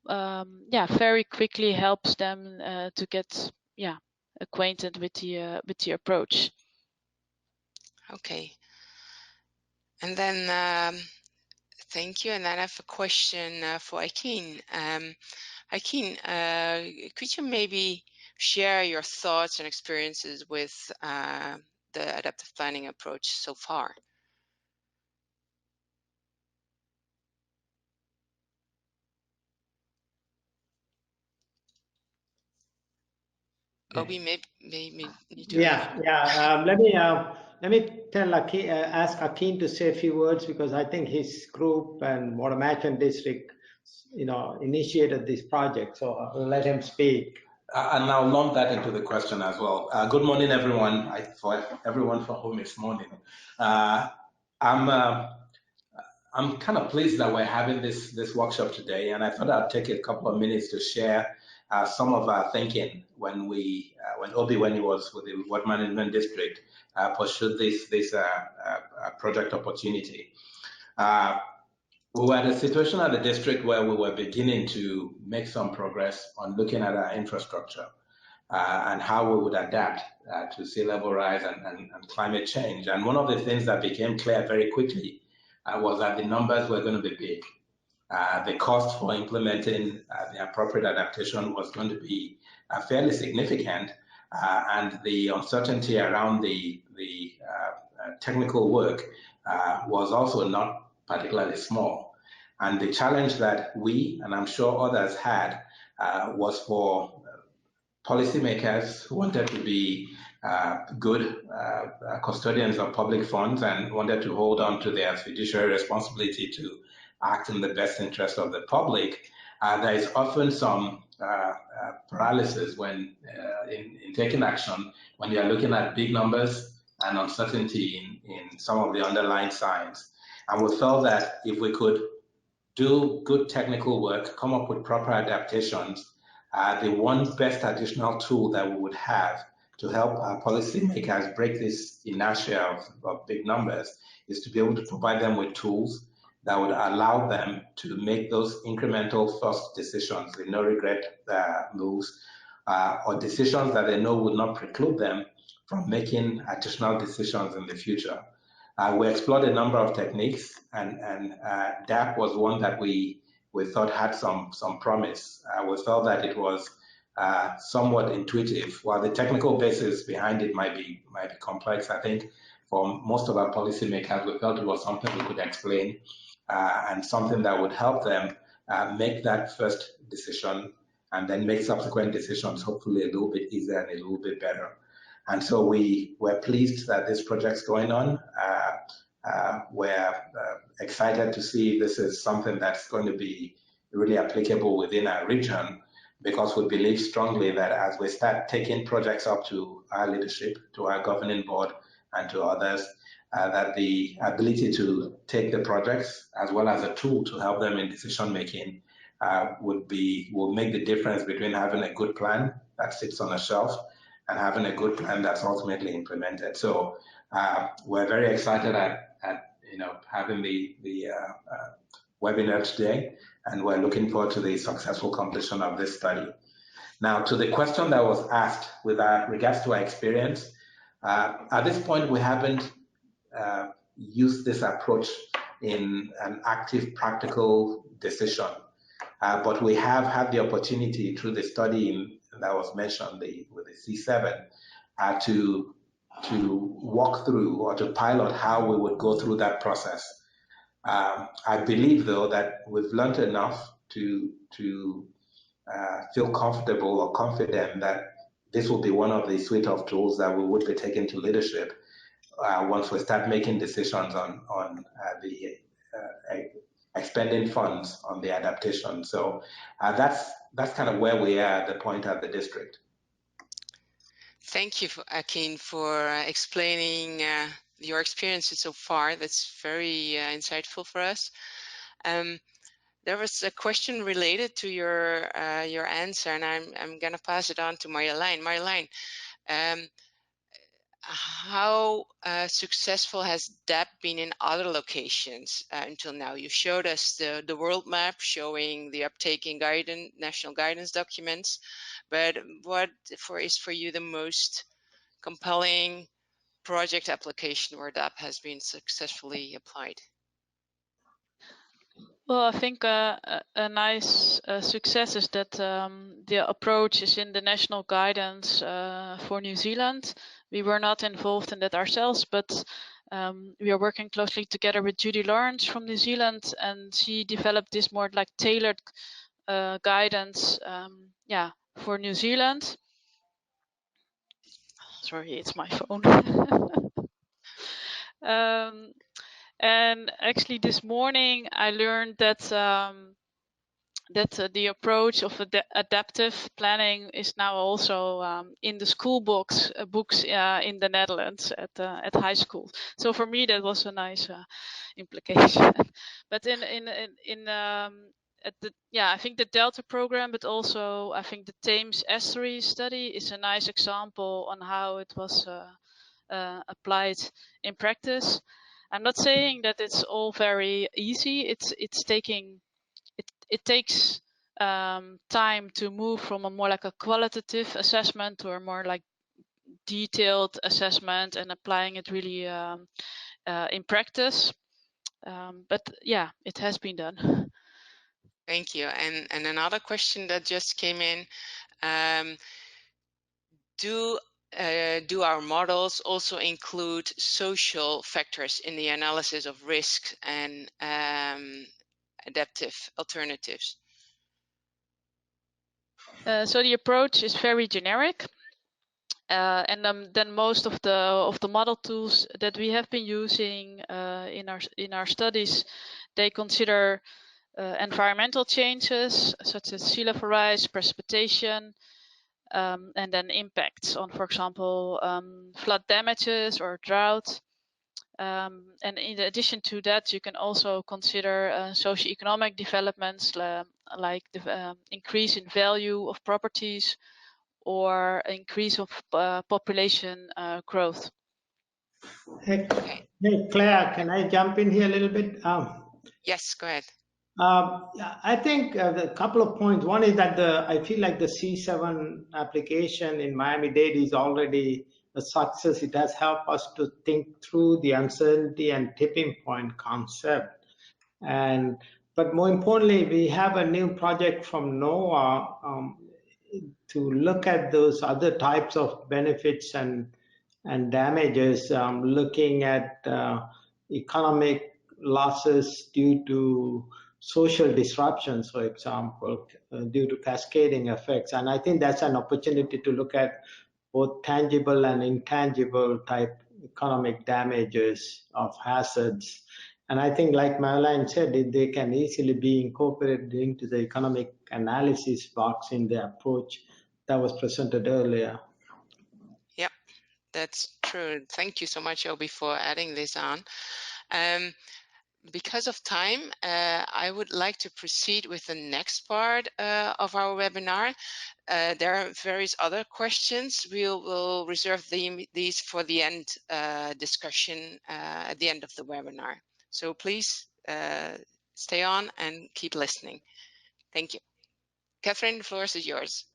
E: very quickly helps them to get acquainted with the approach.
A: Okay, and then thank you. And then I have a question for Jayantha. Jayantha, could you maybe share your thoughts and experiences with the adaptive planning approach so far? Obi, maybe need to.
B: Let me tell ask Akin to say a few words, because I think his group and Watermatch District, initiated this project. So I'll let him speak.
F: And I'll lump that into the question as well. Good morning, everyone. For everyone for whom it's morning. I'm kind of pleased that we're having this workshop today, and I thought I'd take a couple of minutes to share some of our thinking when Obi, when he was with the Water Management District, pursued this project opportunity. We were at a situation at the district where we were beginning to make some progress on looking at our infrastructure and how we would adapt to sea level rise and climate change. And one of the things that became clear very quickly was that the numbers were going to be big. The cost for implementing the appropriate adaptation was going to be fairly significant, and the uncertainty around the technical work was also not particularly small. And the challenge that we, and I'm sure others had, was for policymakers who wanted to be good custodians of public funds and wanted to hold on to their fiduciary responsibility to act in the best interest of the public. There is often some paralysis when in taking action when you're looking at big numbers and uncertainty in some of the underlying signs. And we felt that if we could do good technical work, come up with proper adaptations, the one best additional tool that we would have to help our policymakers break this inertia of big numbers is to be able to provide them with tools that would allow them to make those incremental first decisions, the no regret moves, or decisions that they know would not preclude them from making additional decisions in the future. We explored a number of techniques, and DAP was one that we thought had some promise. We felt that it was somewhat intuitive. While the technical basis behind it might be complex, I think for most of our policymakers, we felt it was something we could explain and something that would help them make that first decision and then make subsequent decisions, hopefully a little bit easier and a little bit better. And so we were pleased that this project's going on. We're excited to see this is something that's going to be really applicable within our region, because we believe strongly that as we start taking projects up to our leadership, to our governing board, and to others, that the ability to take the projects as well as a tool to help them in decision making will make the difference between having a good plan that sits on a shelf and having a good plan that's ultimately implemented. So we're very excited at having the webinar today, and we're looking forward to the successful completion of this study. Now, to the question that was asked with regards to our experience, at this point we haven't used this approach in an active practical decision, but we have had the opportunity through the study that was mentioned with the C7 to walk through or to pilot how we would go through that process. I believe, though, that we've learned enough to feel comfortable or confident that this will be one of the suite of tools that we would be taking to leadership once we start making decisions on the expending funds on the adaptation. So that's kind of where we are at the point at the district.
A: Thank you, Akin, for explaining your experiences so far. That's very insightful for us. There was a question related to your answer, and I'm going to pass it on to Marjolijn. Marjolijn, how successful has DAP been in other locations until now? You showed us the world map showing the uptake in national guidance documents, but what is for you the most compelling project application where DAP has been successfully applied?
E: Well, I think a nice success is that the approach is in the national guidance for New Zealand. We were not involved in that ourselves, but we are working closely together with Judy Lawrence from New Zealand, and she developed this more like tailored guidance, for New Zealand. Sorry, it's my phone. And actually, this morning I learned that the approach of adaptive planning is now also in the school books in the Netherlands at high school. So for me, that was a nice implication. But I think the Delta program, but also I think the Thames Estuary study is a nice example on how it was applied in practice. I'm not saying that it's all very easy. It takes time to move from a more like a qualitative assessment to a more like detailed assessment and applying it really in practice. But yeah, it has been done.
A: Thank you. And another question that just came in, do our models also include social factors in the analysis of risks and adaptive alternatives?
E: So the approach is very generic, and then most of the model tools that we have been using in our studies, they consider environmental changes such as sea level rise, precipitation, and then impacts on, for example, flood damages or drought. And in addition to that, you can also consider socioeconomic developments like the increase in value of properties or increase of population growth.
B: Hey, Claire, can I jump in here a little bit?
A: Yes, go ahead.
B: I think a couple of points. One is that I feel like the C7 application in Miami-Dade is already a success. It has helped us to think through the uncertainty and tipping point concept. But more importantly, we have a new project from NOAA to look at those other types of benefits and damages, looking at economic losses due to social disruptions, for example, due to cascading effects. And I think that's an opportunity to look at both tangible and intangible type economic damages of hazards. And I think, like Marjolijn said, they can easily be incorporated into the economic analysis box in the approach that was presented earlier.
A: Yep, that's true. Thank you so much, Obi, for adding this on. Because of time, I would like to proceed with the next part of our webinar. There are various other questions. We'll reserve these for the end discussion at the end of the webinar. So please stay on and keep listening. Thank you. Kathryn, the floor is yours.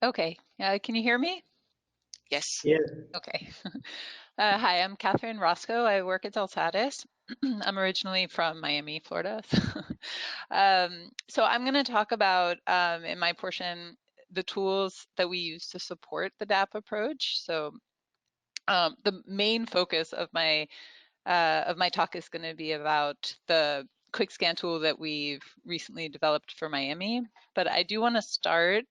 C: Okay, can you hear me?
A: Yes.
B: Yeah.
C: Okay. Hi, I'm Katherine Roscoe. I work at Deltares. I'm originally from Miami, Florida. So I'm going to talk about, in my portion, the tools that we use to support the DAP approach. So the main focus of my of my talk is going to be about the quick scan tool that we've recently developed for Miami. But I do want to start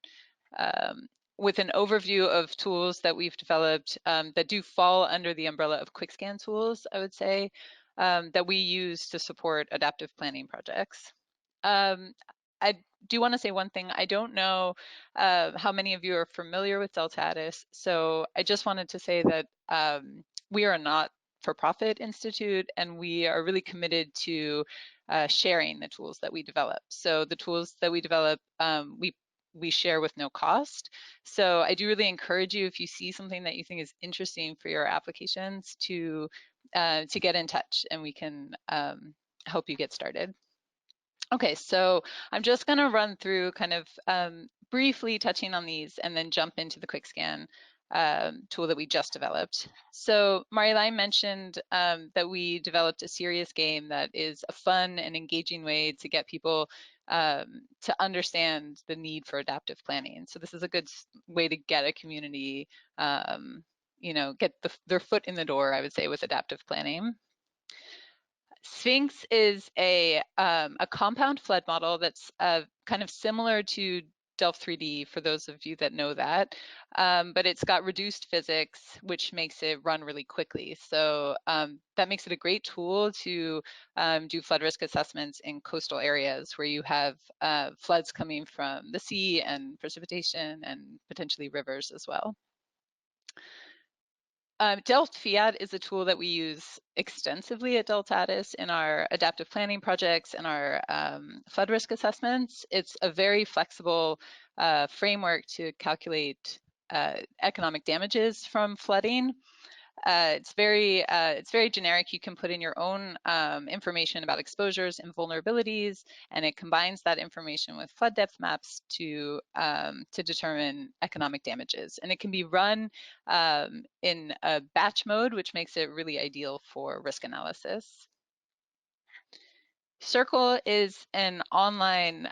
C: with an overview of tools that we've developed that do fall under the umbrella of quick scan tools, I would say, that we use to support adaptive planning projects. I do want to say one thing. I don't know how many of you are familiar with Deltares, so I just wanted to say that we are a not-for-profit institute, and we are really committed to sharing the tools that we develop. So the tools that we develop, we share with no cost. So I do really encourage you, if you see something that you think is interesting for your applications, to get in touch, and we can help you get started. Okay, so I'm just going to run through kind of briefly touching on these and then jump into the quick scan tool that we just developed. So Marjolijn mentioned that we developed a serious game that is a fun and engaging way to get people to understand the need for adaptive planning. So this is a good way to get a community, you know, get their foot in the door, I would say, with adaptive planning. Sphinx is a compound flood model that's kind of similar to Delft 3D, for those of you that know that, but it's got reduced physics, which makes it run really quickly. So that makes it a great tool to do flood risk assessments in coastal areas where you have floods coming from the sea and precipitation and potentially rivers as well. Delft Fiat is a tool that we use extensively at Deltares in our adaptive planning projects and our flood risk assessments. It's a very flexible framework to calculate economic damages from flooding. It's very generic. You can put in your own information about exposures and vulnerabilities, and it combines that information with flood depth maps to determine economic damages. And it can be run in a batch mode, which makes it really ideal for risk analysis. Circle is an online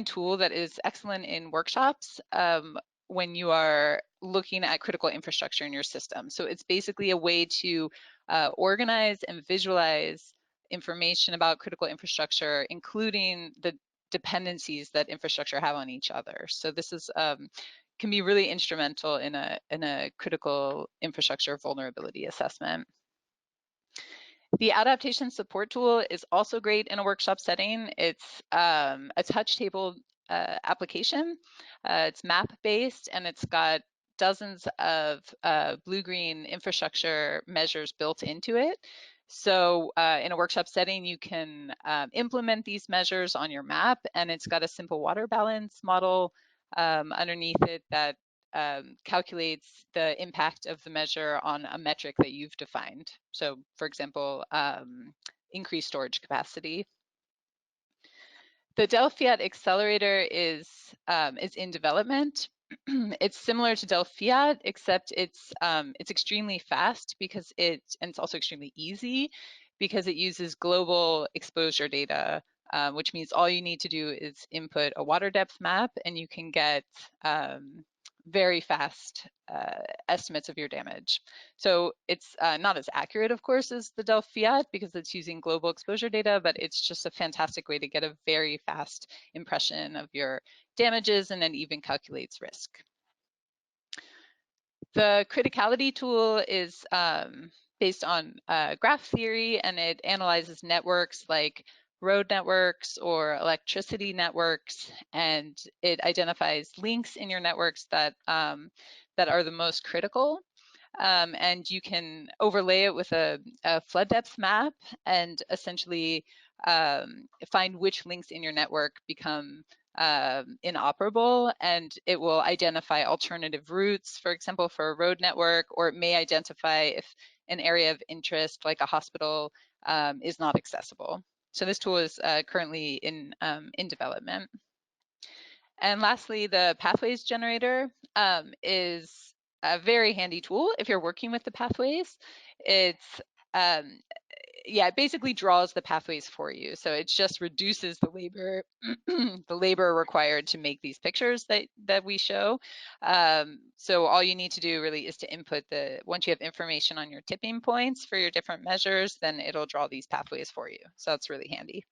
C: tool that is excellent in workshops when you are looking at critical infrastructure in your system. So it's basically a way to organize and visualize information about critical infrastructure, including the dependencies that infrastructure have on each other. So this is can be really instrumental in a critical infrastructure vulnerability assessment. The adaptation support tool is also great in a workshop setting. It's a touch table application. It's map-based, and it's got dozens of blue-green infrastructure measures built into it. So in a workshop setting, you can implement these measures on your map, and it's got a simple water balance model underneath it that calculates the impact of the measure on a metric that you've defined. So for example, increased storage capacity. The Delft Fiat accelerator is in development. It's similar to Delft Fiat, except it's extremely fast because and it's also extremely easy because it uses global exposure data, which means all you need to do is input a water depth map, and you can get very fast estimates of your damage. So it's not as accurate, of course, as the Delft Fiat because it's using global exposure data, but it's just a fantastic way to get a very fast impression of your damages, and then even calculates risk. The criticality tool is based on graph theory, and it analyzes networks like road networks or electricity networks, and it identifies links in your networks that are the most critical. And you can overlay it with a flood depth map and essentially find which links in your network become inoperable, and it will identify alternative routes, for example, for a road network, or it may identify if an area of interest like a hospital is not accessible. So this tool is currently in development. And lastly, the pathways generator is a very handy tool if you're working with the pathways. yeah, it basically draws the pathways for you. So it just reduces the labor, the labor required to make these pictures that we show. So all you need to do really is to input once you have information on your tipping points for your different measures, then it'll draw these pathways for you. So that's really handy.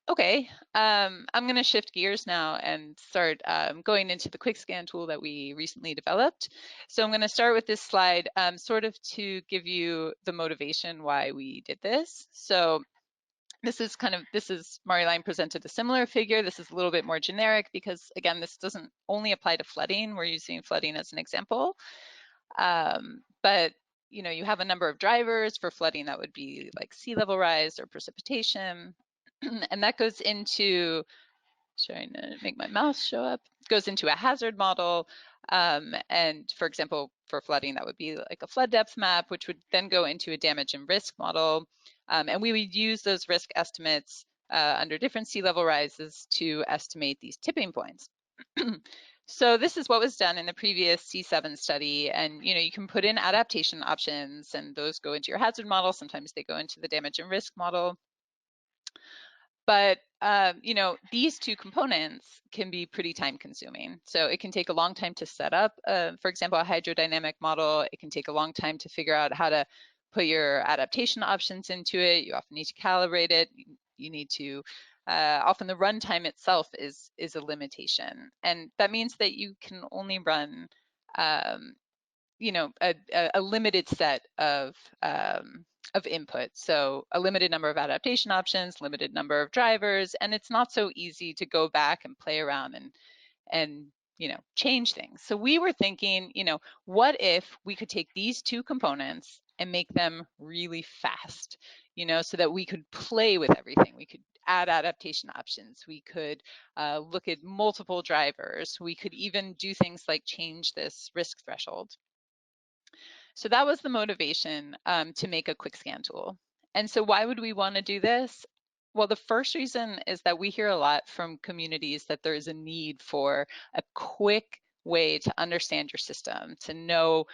C: Okay, I'm going to shift gears now and start going into the quick scan tool that we recently developed. So I'm going to start with this slide sort of to give you the motivation why we did this. So this is Marjolijn presented a similar figure. This is a little bit more generic because, again, this doesn't only apply to flooding. We're using flooding as an example. But you have a number of drivers for flooding that would be like sea level rise or precipitation. And that goes into, trying to make my mouse show up, goes into a hazard model. And for example, for flooding, that would be like a flood depth map, which would then go into a damage and risk model. And we would use those risk estimates under different sea level rises to estimate these tipping points. So this is what was done in the previous C7 study, and you can put in adaptation options, and those go into your hazard model. Sometimes they go into the damage and risk model. But these two components can be pretty time consuming. So it can take a long time to set up, for example, a hydrodynamic model. It can take a long time to figure out how to put your adaptation options into it. You often need to calibrate it. You need to, often the runtime itself is a limitation. And that means that you can only run, a limited set of input. So a limited number of adaptation options, limited number of drivers, and it's not so easy to go back and play around and change things. So we were thinking, what if we could take these two components and make them really fast, so that we could play with everything. We could add adaptation options. We could look at multiple drivers. We could even do things like change this risk threshold. So that was the motivation to make a quick scan tool. And so why would we want to do this? Well, the first reason is that we hear a lot from communities that there is a need for a quick way to understand your system, to know,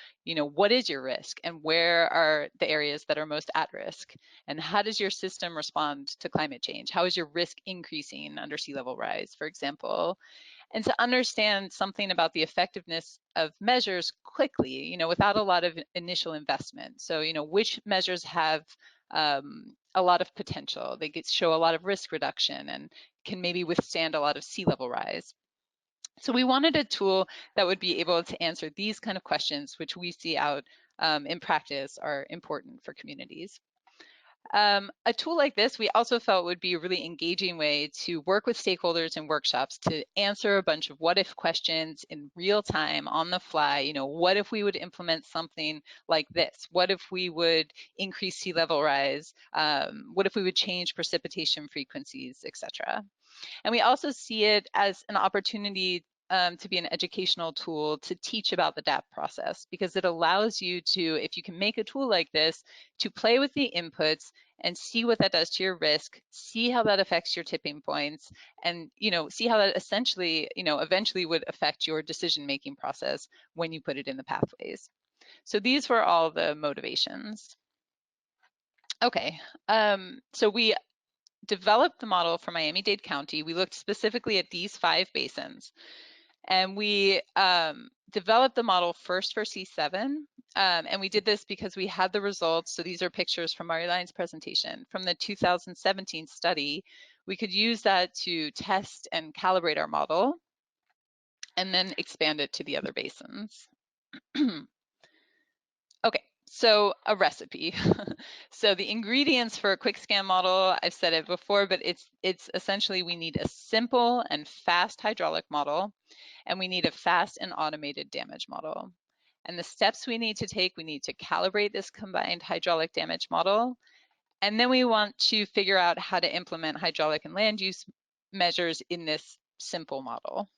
C: what is your risk and where are the areas that are most at risk, and how does your system respond to climate change? How is your risk increasing under sea level rise, for example? And to understand something about the effectiveness of measures quickly, without a lot of initial investment. So, which measures have a lot of potential. They show a lot of risk reduction and can maybe withstand a lot of sea level rise. So we wanted a tool that would be able to answer these kind of questions, which we see out in practice are important for communities. A tool like this, we also felt would be a really engaging way to work with stakeholders in workshops to answer a bunch of what if questions in real time on the fly. What if we would implement something like this? What if we would increase sea level rise? What if we would change precipitation frequencies, etc.? And we also see it as an opportunity to be an educational tool to teach about the DAP process, because it allows you to, if you can make a tool like this, to play with the inputs and see what that does to your risk, see how that affects your tipping points, and see how that essentially, eventually would affect your decision-making process when you put it in the pathways. So these were all the motivations. Okay, so we developed the model for Miami-Dade County. We looked specifically at these 5 basins. And we developed the model first for C7. And we did this because we had the results. So these are pictures from Marjolijn's presentation from the 2017 study. We could use that to test and calibrate our model and then expand it to the other basins. Okay, so a recipe. So the ingredients for a quick scan model, I've said it before, but it's essentially we need a simple and fast hydraulic model, and we need a fast and automated damage model. And the steps we need to take, we need to calibrate this combined hydraulic damage model, and then we want to figure out how to implement hydraulic and land use measures in this simple model.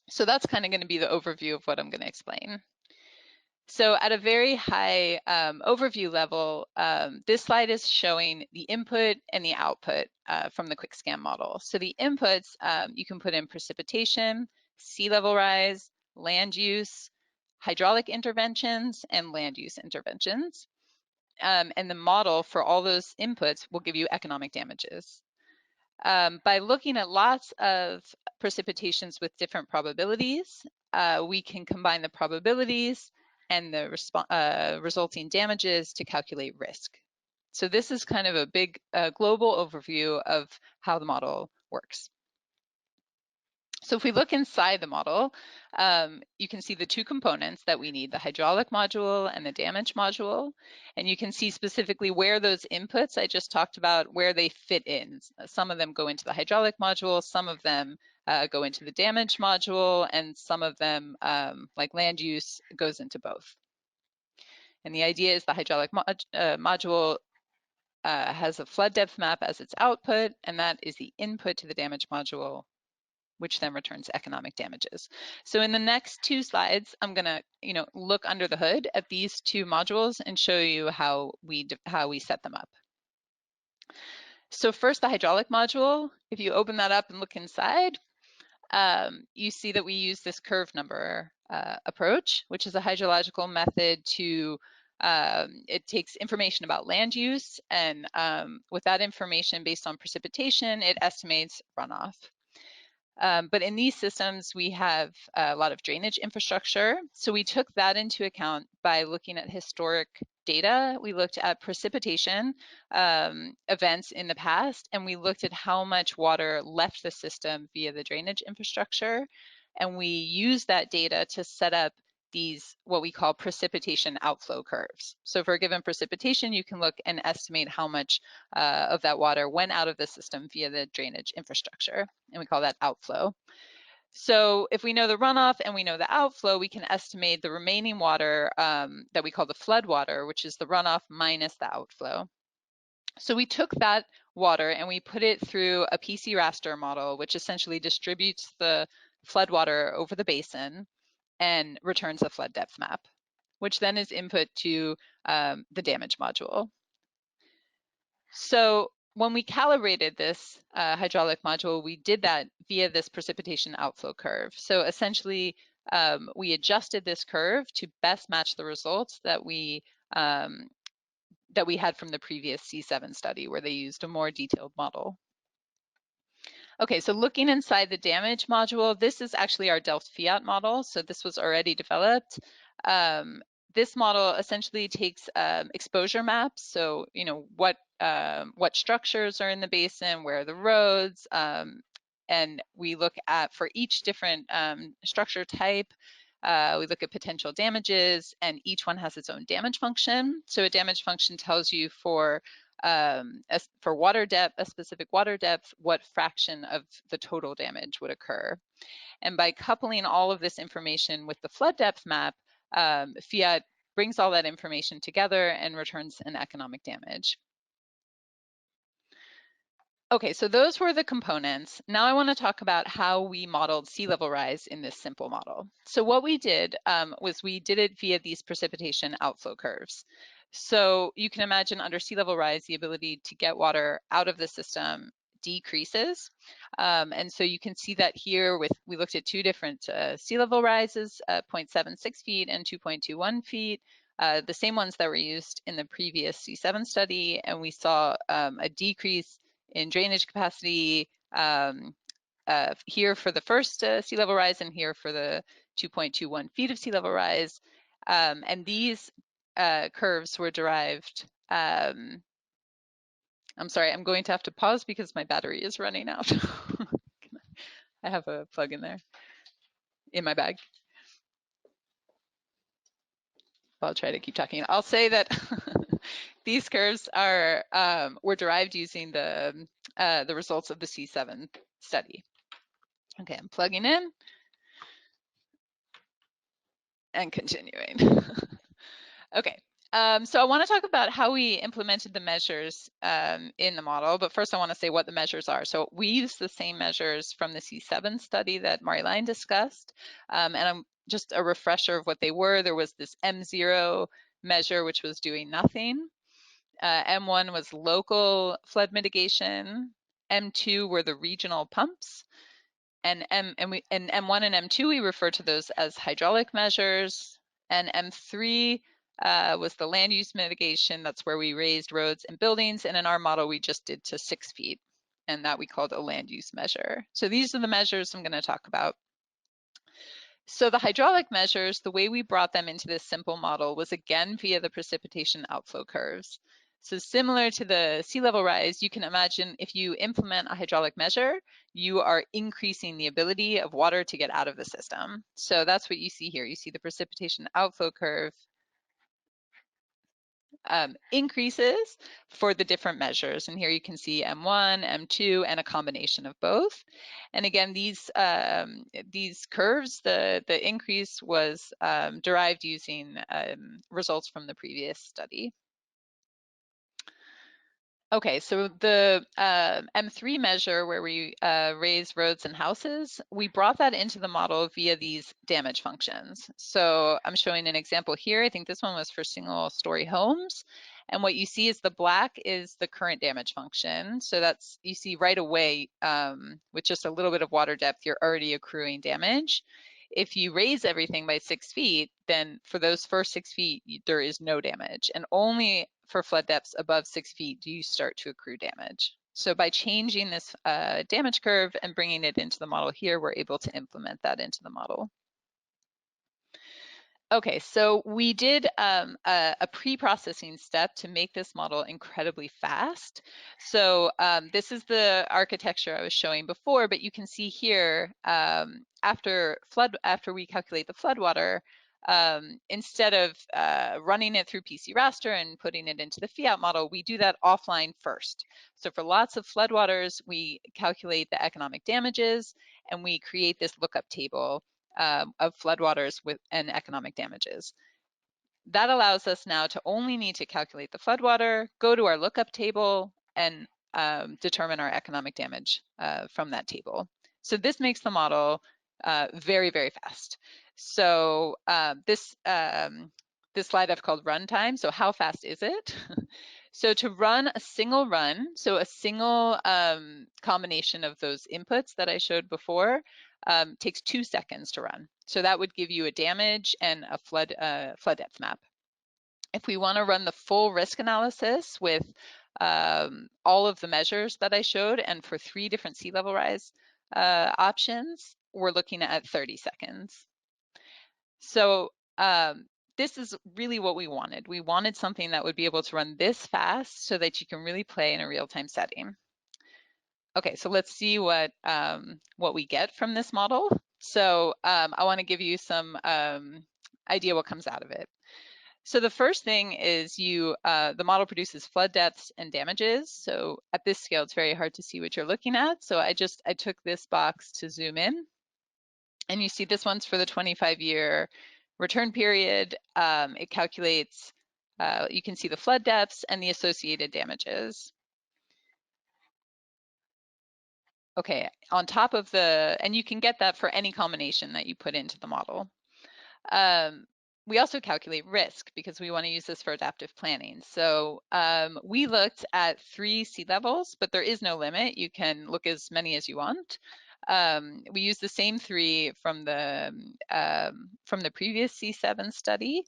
C: So that's kind of going to be the overview of what I'm going to explain. So at a very high overview level, this slide is showing the input and the output from the quick scan model. So the inputs, you can put in precipitation, sea level rise, land use, hydraulic interventions, and land use interventions. and the model for all those inputs will give you economic damages. By looking at lots of precipitations with different probabilities, we can combine the probabilities and the resulting damages to calculate risk. So this is kind of a big global overview of how the model works. So if we look inside the model, you can see the two components that we need, the hydraulic module and the damage module. And you can see specifically where those inputs I just talked about, where they fit in. Some of them go into the hydraulic module, some of them go into the damage module, and some of them, like land use, goes into both. And the idea is the hydraulic module has a flood depth map as its output, and that is the input to the damage module, which then returns economic damages. So in the next two slides, I'm gonna look under the hood at these two modules and show you how we set them up. So first, the hydraulic module, if you open that up and look inside, you see that we use this curve number approach, which is a hydrological method to it takes information about land use, and with that information based on precipitation, it estimates runoff. But in these systems, we have a lot of drainage infrastructure. So we took that into account by looking at historic data. We looked at precipitation events in the past, and we looked at how much water left the system via the drainage infrastructure. And we used that data to set up these, what we call precipitation outflow curves. So for a given precipitation, you can look and estimate how much of that water went out of the system via the drainage infrastructure, and we call that outflow. So if we know the runoff and we know the outflow, we can estimate the remaining water that we call the flood water, which is the runoff minus the outflow. So we took that water and we put it through a PC raster model, which essentially distributes the flood water over the basin and returns a flood depth map, which then is input to the damage module. So when we calibrated this hydraulic module, we did that via this precipitation outflow curve. So essentially, we adjusted this curve to best match the results that we had from the previous C7 study, where they used a more detailed model. Okay, so looking inside the damage module, this is actually our Delft Fiat model. So this was already developed. This model essentially takes exposure maps. So, what structures are in the basin, where are the roads, and we look at, for each different structure type, we look at potential damages, and each one has its own damage function. So a damage function tells you for water depth, a specific water depth, what fraction of the total damage would occur. And by coupling all of this information with the flood depth map, Fiat brings all that information together and returns an economic damage. Okay, so those were the components. Now I want to talk about how we modeled sea level rise in this simple model. So what we did was we did it via these precipitation outflow curves. So you can imagine under sea level rise, the ability to get water out of the system decreases. And so you can see that here we looked at two different sea level rises, 0.76 feet and 2.21 feet. The same ones that were used in the previous C7 study, and we saw a decrease in drainage capacity here for the first sea level rise, and here for the 2.21 feet of sea level rise. And these curves were derived. I'm sorry, I'm going to have to pause because my battery is running out. I have a plug in there in my bag. I'll try to keep talking. I'll say that these curves are were derived using the results of the C7 study. Okay, I'm plugging in and continuing. Okay, so I want to talk about how we implemented the measures in the model, but first I want to say what the measures are. So we use the same measures from the C7 study that Marjolijn discussed, and I'm just a refresher of what they were. There was this M0 measure, which was doing nothing. M1 was local flood mitigation. M2 were the regional pumps. And M1 and M2, we refer to those as hydraulic measures. And M3 was the land use mitigation. That's where we raised roads and buildings. And in our model, we just did to 6 feet. And that we called a land use measure. So these are the measures I'm going to talk about. So the hydraulic measures, the way we brought them into this simple model was again via the precipitation outflow curves. So similar to the sea level rise, you can imagine if you implement a hydraulic measure, you are increasing the ability of water to get out of the system. So that's what you see here. You see the precipitation outflow curve increases for the different measures. And here you can see M1, M2, and a combination of both. And again, these curves, the increase was derived using results from the previous study. Okay, so the M3 measure where we raise roads and houses, we brought that into the model via these damage functions. So I'm showing an example here. I think this one was for single-story homes. And what you see is the black is the current damage function. So that's, you see right away, with just a little bit of water depth, you're already accruing damage. If you raise everything by 6 feet, then for those first 6 feet, there is no damage. And only for flood depths above 6 feet do you start to accrue damage. So by changing this damage curve and bringing it into the model here, we're able to implement that into the model. Okay, so we did a pre-processing step to make this model incredibly fast. So this is the architecture I was showing before, but you can see here after we calculate the floodwater, instead of running it through PC raster and putting it into the fiat model, we do that offline first. So for lots of floodwaters, we calculate the economic damages and we create this lookup table of floodwaters and economic damages. That allows us now to only need to calculate the floodwater, go to our lookup table, and determine our economic damage from that table. So this makes the model very, very fast. So this slide I've called runtime. So how fast is it? So to run a single run, so a single combination of those inputs that I showed before, takes 2 seconds to run. So that would give you a damage and a flood depth map. If we want to run the full risk analysis with all of the measures that I showed and for 3 different sea level rise options, we're looking at 30 seconds. So this is really what we wanted. We wanted something that would be able to run this fast so that you can really play in a real-time setting. Okay, so let's see what we get from this model. So I want to give you some idea what comes out of it. So the first thing is the model produces flood depths and damages. So at this scale, it's very hard to see what you're looking at. So I took this box to zoom in. And you see this one's for the 25-year return period. It calculates, you can see the flood depths and the associated damages. Okay, on top of and you can get that for any combination that you put into the model. We also calculate risk because we want to use this for adaptive planning. So we looked at 3 sea levels, but there is no limit. You can look as many as you want. We used the same 3 from the previous C7 study,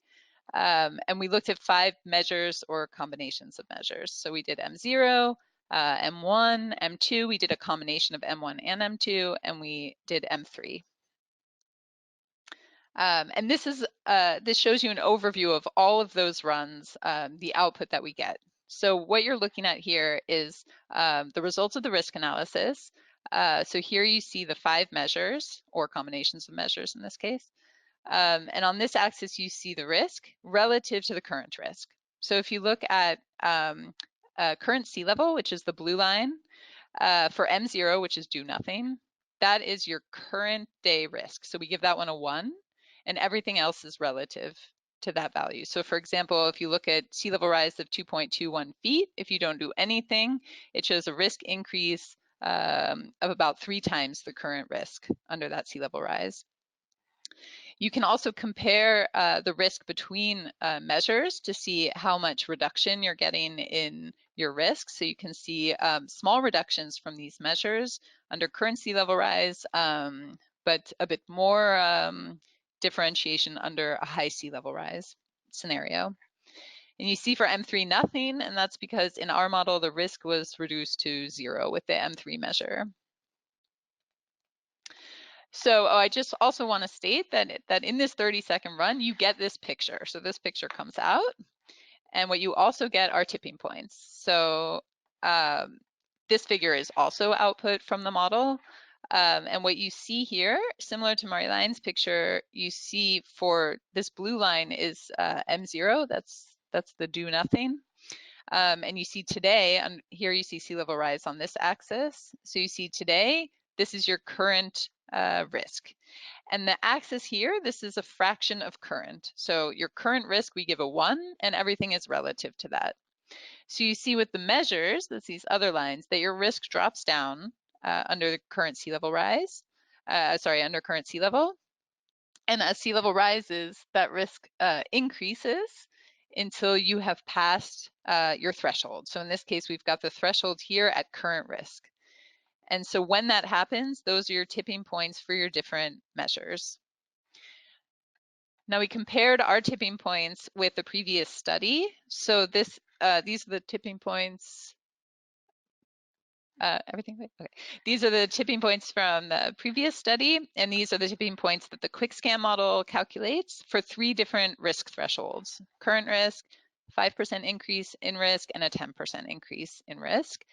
C: and we looked at 5 measures or combinations of measures. So we did M0, M1, M2. We did a combination of M1 and M2, and we did M3. And this shows you an overview of all of those runs, the output that we get. So what you're looking at here is the results of the risk analysis. So here you see the 5 measures or combinations of measures in this case. And on this axis, you see the risk relative to the current risk. So if you look at current sea level, which is the blue line, for M0, which is do nothing, that is your current day risk. So we give that one a 1. And everything else is relative to that value. So for example, if you look at sea level rise of 2.21 feet, if you don't do anything, it shows a risk increase of about 3 times the current risk under that sea level rise. You can also compare the risk between measures to see how much reduction you're getting in your risk. So you can see small reductions from these measures under current sea level rise, but a bit more differentiation under a high sea level rise. scenario. And you see for M3 nothing, and that's because in our model the risk was reduced to 0 with the M3 measure. So I just also want to state that in this 30-second run, you get this picture. So this picture comes out, and what you also get are tipping points. So this figure is also output from the model. And what you see here, similar to Marjolijn's picture, you see for this blue line is M0, that's the do nothing. And you see today, and here you see sea level rise on this axis. So you see today, this is your current risk. And the axis here, this is a fraction of current. So your current risk, we give a 1, and everything is relative to that. So you see with the measures, that's these other lines, that your risk drops down under the current sea level rise, under current sea level. And as sea level rises, that risk increases until you have passed your threshold. So in this case, we've got the threshold here at current risk. And so when that happens, those are your tipping points for your different measures. Now we compared our tipping points with the previous study. So these are the tipping points. Everything okay. These are the tipping points from the previous study, and these are the tipping points that the QuickScan model calculates for 3 different risk thresholds: current risk, 5% increase in risk, and a 10% increase in risk.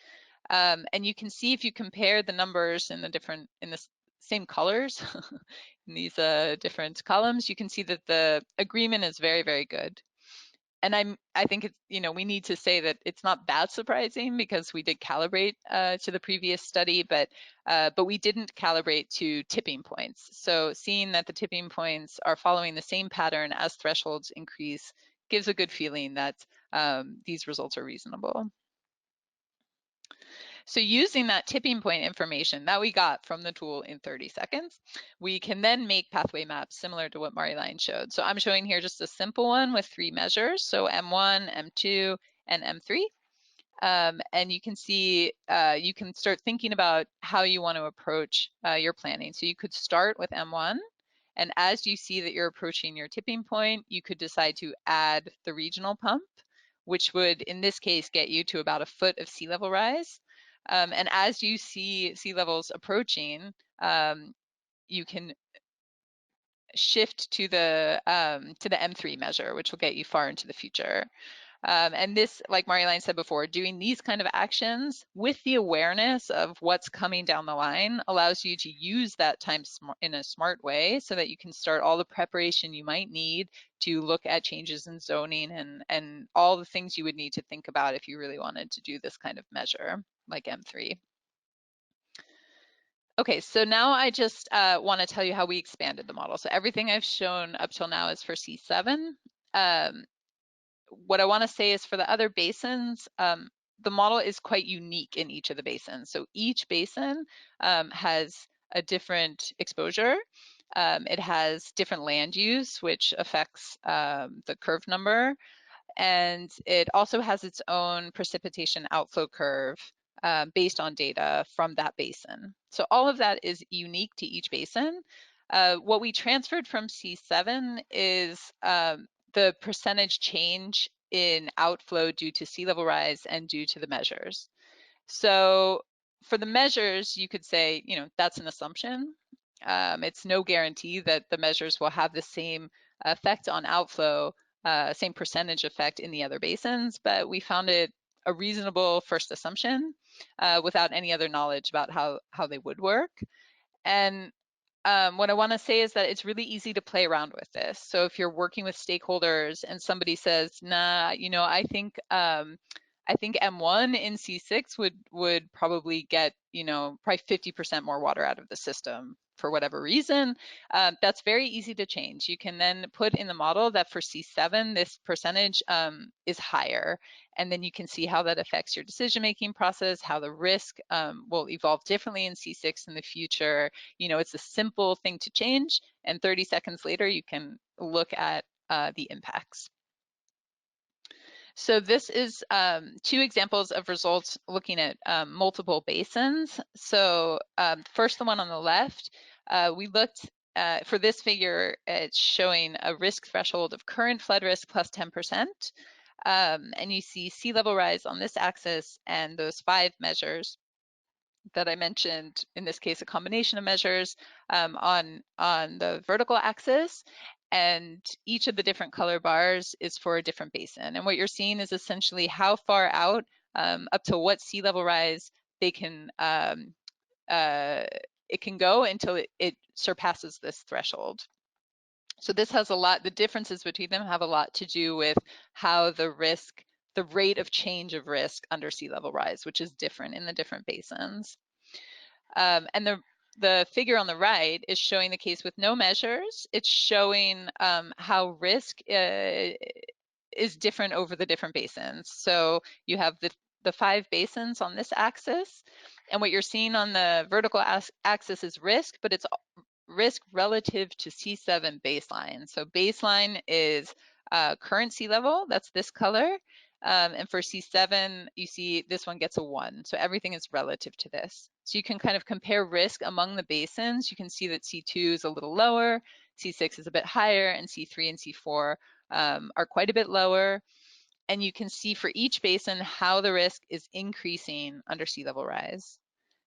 C: And you can see if you compare the numbers in the same colors in these different columns, you can see that the agreement is very, very good. And I think it's, we need to say that it's not that surprising because we did calibrate to the previous study, but we didn't calibrate to tipping points. So seeing that the tipping points are following the same pattern as thresholds increase gives a good feeling that these results are reasonable. So using that tipping point information that we got from the tool in 30 seconds, we can then make pathway maps similar to what Marjolijn showed. So I'm showing here just a simple one with 3 measures, so M1, M2, and M3. And you can see, you can start thinking about how you want to approach your planning. So you could start with M1, and as you see that you're approaching your tipping point, you could decide to add the regional pump, which would, in this case, get you to about 1 foot of sea level rise. And as you see sea levels approaching, you can shift to the M3 measure, which will get you far into the future. And this, like Marjolijn said before, doing these kind of actions with the awareness of what's coming down the line allows you to use that time in a smart way so that you can start all the preparation you might need to look at changes in zoning and all the things you would need to think about if you really wanted to do this kind of measure like M3. Okay, so now I just want to tell you how we expanded the model. So everything I've shown up till now is for C7. What I want to say is for the other basins, the model is quite unique in each of the basins. So each basin has a different exposure. It has different land use, which affects the curve number. And it also has its own precipitation outflow curve based on data from that basin. So all of that is unique to each basin. What we transferred from C7 is the percentage change in outflow due to sea level rise and due to the measures. So for the measures, you could say, that's an assumption. It's no guarantee that the measures will have the same effect on outflow, same percentage effect in the other basins, but we found it a reasonable first assumption without any other knowledge about how they would work. And what I want to say is that it's really easy to play around with this. So if you're working with stakeholders and somebody says, nah, I think M1 in C6 would probably get, probably 50% more water out of the system for whatever reason, that's very easy to change. You can then put in the model that for C7, this percentage is higher. And then you can see how that affects your decision-making process, how the risk will evolve differently in C6 in the future. It's a simple thing to change. And 30 seconds later, you can look at the impacts. So this is 2 examples of results looking at multiple basins. So first, the one on the left, we looked for this figure, it's showing a risk threshold of current flood risk plus 10%. And you see sea level rise on this axis and those 5 measures that I mentioned, in this case, a combination of measures on the vertical axis. And each of the different color bars is for a different basin. And what you're seeing is essentially how far out, up to what sea level rise they can it can go until it surpasses this threshold. So this has a lot, the differences between them have a lot to do with how the rate of change of risk under sea level rise, which is different in the different basins. And the figure on the right is showing the case with no measures. It's showing how risk is different over the different basins. So you have the 5 basins on this axis, and what you're seeing on the vertical axis is risk, but it's risk relative to C7 baseline. So baseline is current sea level, that's this color, and for C7, you see this one gets a 1. So everything is relative to this. So you can kind of compare risk among the basins. You can see that C2 is a little lower, C6 is a bit higher, and C3 and C4 are quite a bit lower. And you can see for each basin how the risk is increasing under sea level rise.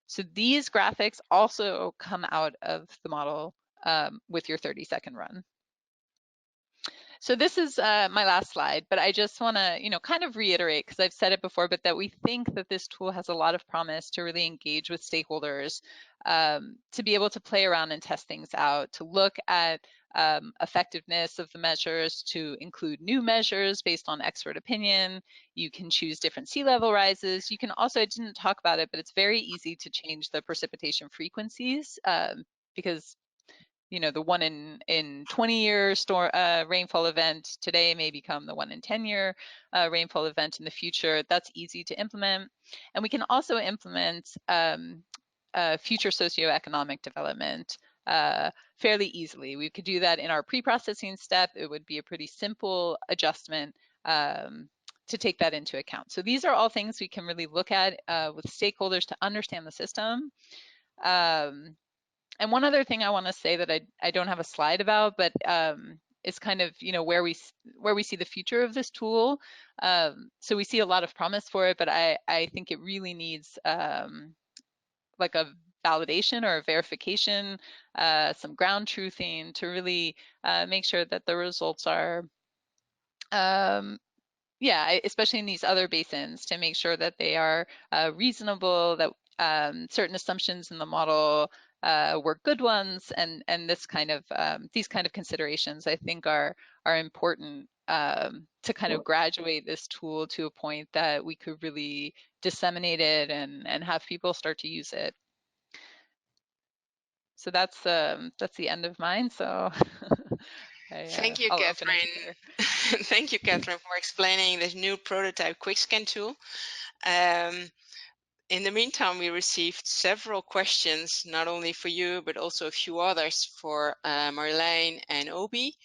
C: So these graphics also come out of the model with your 30-second run. So this is my last slide, but I just want to, kind of reiterate, because I've said it before, but that we think that this tool has a lot of promise to really engage with stakeholders, to be able to play around and test things out, to look at effectiveness of the measures, to include new measures based on expert opinion. You can choose different sea level rises. You can also, I didn't talk about it, but it's very easy to change the precipitation frequencies, because the 1 in 20 year rainfall event today may become the 1 in 10 year rainfall event in the future. That's easy to implement. And we can also implement future socioeconomic development fairly easily. We could do that in our pre-processing step. It would be a pretty simple adjustment to take that into account. So these are all things we can really look at with stakeholders to understand the system. And one other thing I want to say that I don't have a slide about, but is kind of where we see the future of this tool. So we see a lot of promise for it, but I think it really needs like a validation or a verification, some ground truthing to really make sure that the results are, especially in these other basins, to make sure that they are reasonable, that certain assumptions in the model were good ones, and this kind of these kind of considerations I think are important to kind of graduate this tool to a point that we could really disseminate it and have people start to use it. So that's the end of mine. So
A: Thank you,
C: I'll
A: Kathryn. Thank you, Kathryn, for explaining this new prototype QuickScan tool. In the meantime, we received several questions, not only for you, but also a few others for Marjolijn and Obi.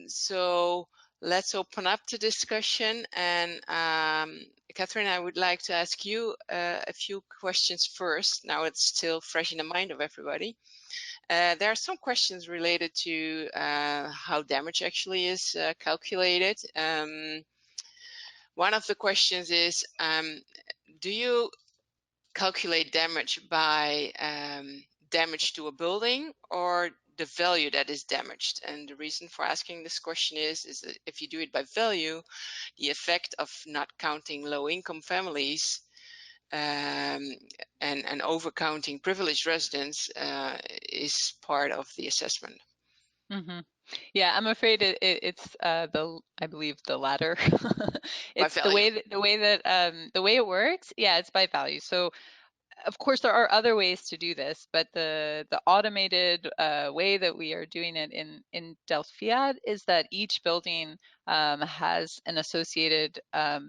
A: So let's open up the discussion. And Kathryn, I would like to ask you a few questions first. Now it's still fresh in the mind of everybody. There are some questions related to how damage actually is calculated. One of the questions is, do you calculate damage by damage to a building or the value that is damaged? And the reason for asking this question is that if you do it by value, the effect of not counting low-income families and overcounting privileged residents is part of the assessment.
C: Mm-hmm. Yeah, I'm afraid it's I believe the latter. It's the way it works. Yeah, it's by value. So of course there are other ways to do this, but the automated way that we are doing it in Deltafiad is that each building has an associated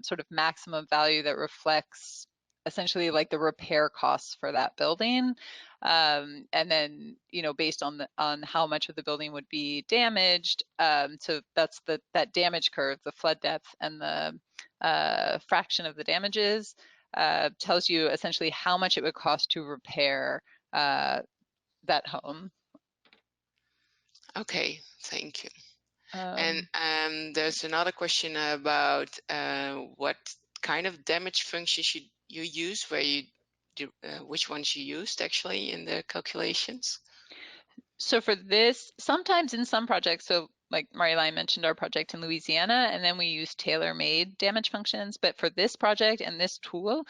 C: sort of maximum value that reflects essentially like the repair costs for that building. And then, based on how much of the building would be damaged. So that's that damage curve, the flood depth and the fraction of the damages tells you essentially how much it would cost to repair that home.
A: Okay, thank you. And there's another question about what kind of damage functions you use, where you do, which ones you used actually in the calculations.
C: So for this, sometimes in some projects, so like Marjolijn mentioned our project in Louisiana, and then we use tailor-made damage functions. But for this project and this tool,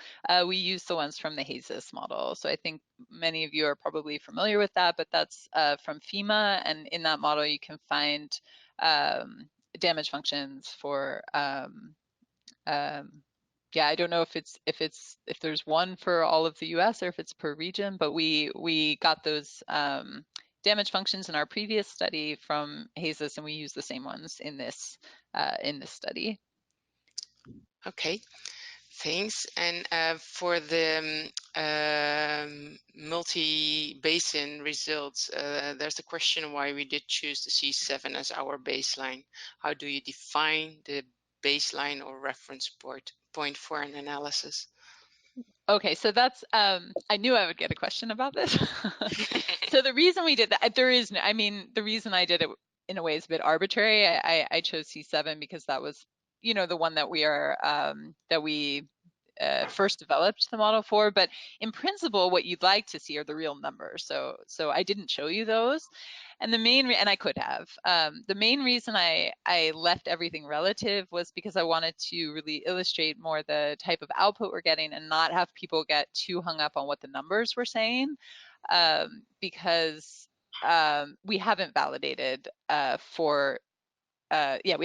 C: we use the ones from the HASIS model. So I think many of you are probably familiar with that, but that's from FEMA. And in that model, you can find damage functions for yeah, I don't know if there's one for all of the US or if it's per region, but we got those damage functions in our previous study from HASIS, and we use the same ones in this study.
A: Okay, thanks. And for the multi-basin results, there's a question why we did choose the C7 as our baseline. How do you define the baseline or reference point for an analysis?
C: Okay, so that's, I knew I would get a question about this. So the reason we did that, there is no, I mean, the reason I did it in a way is a bit arbitrary. I chose C7 because that was, you know, the one that we are, that we first developed the model for, but in principle, what you'd like to see are the real numbers. So I didn't show you those. And the main, and I could have, the main reason I left everything relative was because I wanted to really illustrate more the type of output we're getting and not have people get too hung up on what the numbers were saying, because we haven't validated we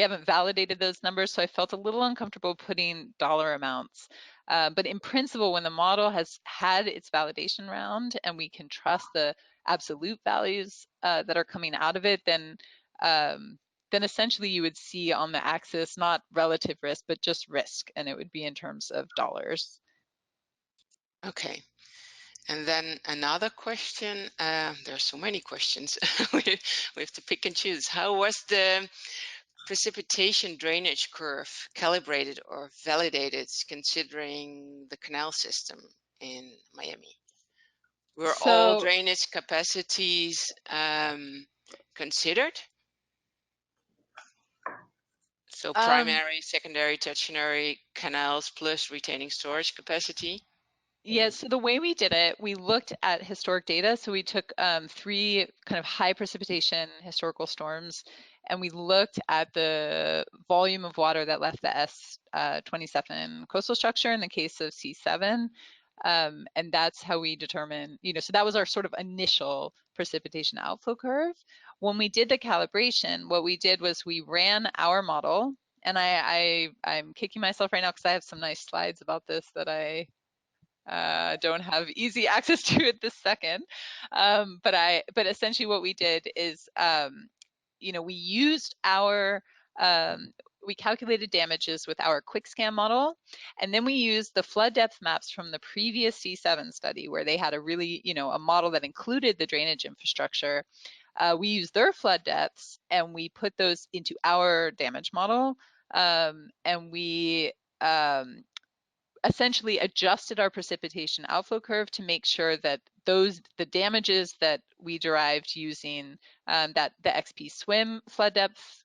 C: haven't validated those numbers, so I felt a little uncomfortable putting dollar amounts. But in principle, when the model has had its validation round and we can trust the absolute values that are coming out of it, then essentially you would see on the axis not relative risk, but just risk, and it would be in terms of dollars.
A: Okay. And then another question, there's so many questions, we have to pick and choose. How was the precipitation drainage curve calibrated or validated considering the canal system in Miami? Were all drainage capacities considered? So primary, secondary, tertiary canals plus retaining storage capacity?
C: Yeah, so the way we did it, we looked at historic data. So we took 3 kind of high precipitation historical storms, and we looked at the volume of water that left the S27 coastal structure in the case of C7. And that's how we determine, you know, so that was our sort of initial precipitation outflow curve. When we did the calibration, what we did was we ran our model, and I'm kicking myself right now because I have some nice slides about this that I don't have easy access to it this second. But essentially what we did is, you know, we used our, we calculated damages with our quick scan model, and then we used the flood depth maps from the previous C7 study where they had a really, you know, a model that included the drainage infrastructure. We used their flood depths and we put those into our damage model, and we essentially adjusted our precipitation outflow curve to make sure that the damages that we derived using the XP swim flood depth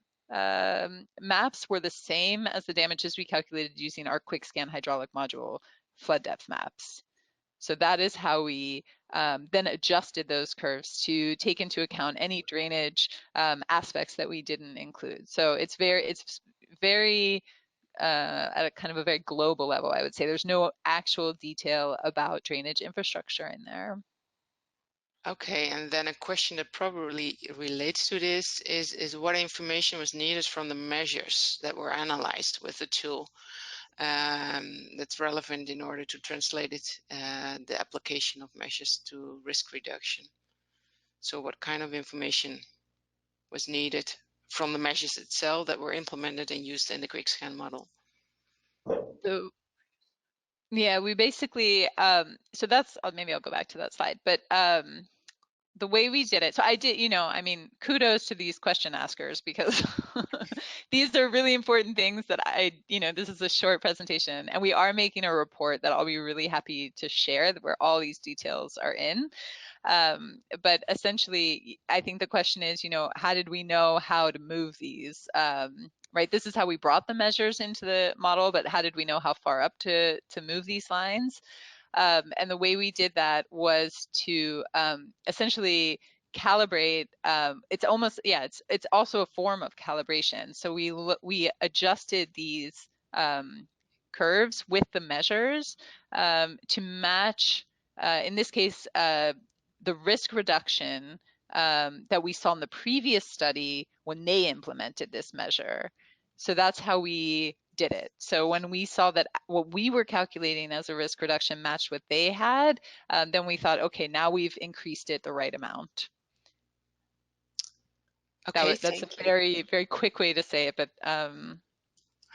C: maps were the same as the damages we calculated using our quick scan hydraulic module flood depth maps. So that is how we then adjusted those curves to take into account any drainage aspects that we didn't include. So it's very at a kind of a very global level, I would say. There's no actual detail about drainage infrastructure in there.
A: Okay, and then a question that probably relates to this is what information was needed from the measures that were analyzed with the tool that's relevant in order to translate it, the application of measures to risk reduction. So what kind of information was needed from the measures itself that were implemented and used in the quick scan model?
C: So yeah, we basically, so that's, maybe I'll go back to that slide, but the way we did it, so I did, I mean, kudos to these question askers, because these are really important things that this is a short presentation, and we are making a report that I'll be really happy to share, where all these details are in. But essentially, I think the question is, how did we know how to move these? Right, this is how we brought the measures into the model, but how did we know how far up to move these lines? And the way we did that was to essentially calibrate. It's almost, it's also a form of calibration. So we adjusted these curves with the measures to match, in this case, the risk reduction that we saw in the previous study when they implemented this measure. So that's how we did it. So when we saw that what we were calculating as a risk reduction matched what they had, then we thought, okay, now we've increased it the right amount.
A: Okay,
C: that's a very, very quick way to say it, but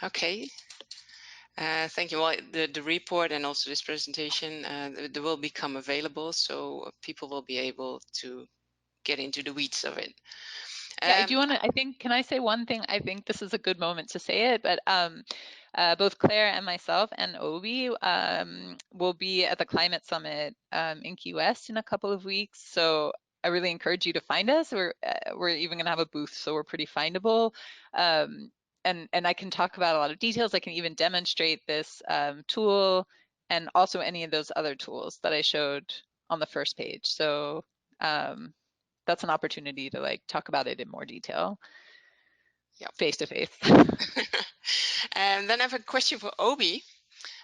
A: okay. Thank you. Well, the report and also this presentation, they will become available, so people will be able to get into the weeds of it.
C: Yeah, do you want to, I think, can I say one thing? I think this is a good moment to say it, but both Claire and myself and Obi will be at the Climate Summit in Key West in a couple of weeks. So I really encourage you to find us. We're even going to have a booth, so we're pretty findable. And I can talk about a lot of details. I can even demonstrate this tool and also any of those other tools that I showed on the first page. So that's an opportunity to talk about it in more detail, face to face.
A: And then I have a question for Obi.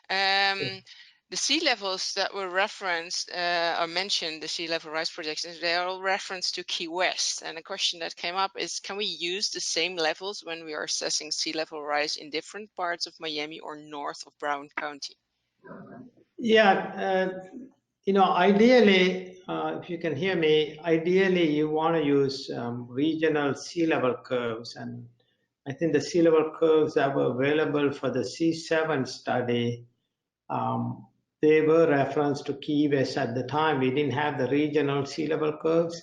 A: The sea levels that were referenced or mentioned, the sea level rise projections, they are all referenced to Key West. And a question that came up is, can we use the same levels when we are assessing sea level rise in different parts of Miami or north of Brown County?
B: Yeah, ideally, if you can hear me, ideally you want to use regional sea level curves. And I think the sea level curves that were available for the C7 study, they were referenced to Key West at the time. We didn't have the regional sea level curves.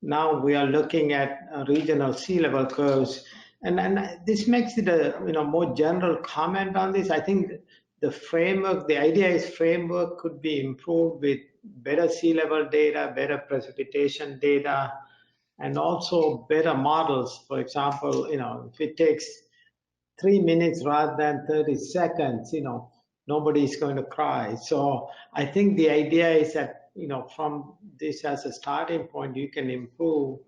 B: Now we are looking at regional sea level curves. And this makes it a more general comment on this. I think the framework, the idea is framework could be improved with better sea level data, better precipitation data, and also better models. For example, if it takes 3 minutes rather than 30 seconds, nobody's going to cry. So I think the idea is that, from this as a starting point, you can improve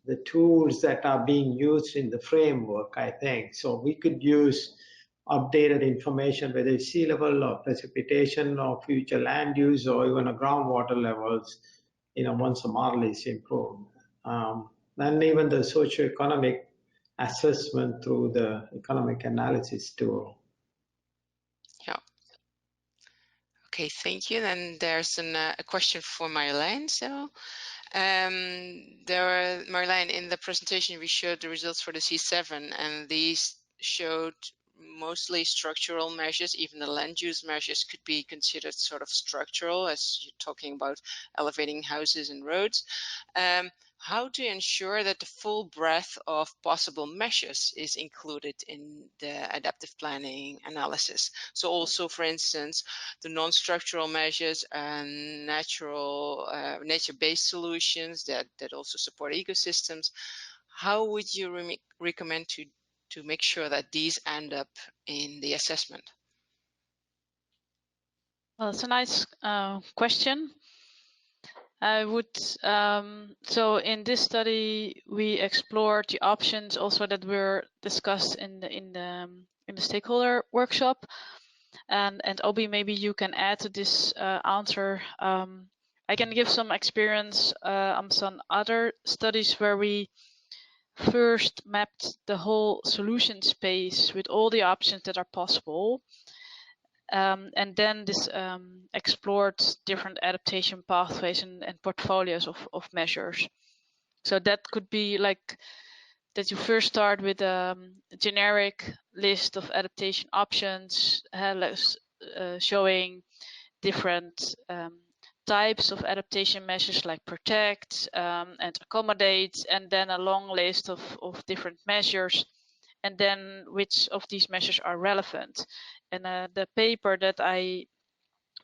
B: the tools that are being used in the framework, I think. So we could use updated information, whether it's sea level or precipitation or future land use or even groundwater levels, once the model is improved. And even the socioeconomic assessment through the economic analysis tool.
A: Yeah. Okay, thank you. Then there's a question for Marjolijn. So, Marjolijn, in the presentation we showed the results for the C7, and these showed mostly structural measures. Even the land use measures could be considered sort of structural, as you're talking about elevating houses and roads. How to ensure that the full breadth of possible measures is included in the adaptive planning analysis? So also, for instance, the non-structural measures and nature-based solutions that also support ecosystems. How would you recommend to make sure that these end up in the assessment?
E: Well, it's a nice question. I would, so in this study, we explored the options also that were discussed in the stakeholder workshop. And Obi, maybe you can add to this answer. I can give some experience on some other studies where we first mapped the whole solution space with all the options that are possible. And then this explored different adaptation pathways and portfolios of measures. So that could be like that you first start with a generic list of adaptation options, showing different types of adaptation measures like protect and accommodate, and then a long list of different measures, and then which of these measures are relevant. And the paper that I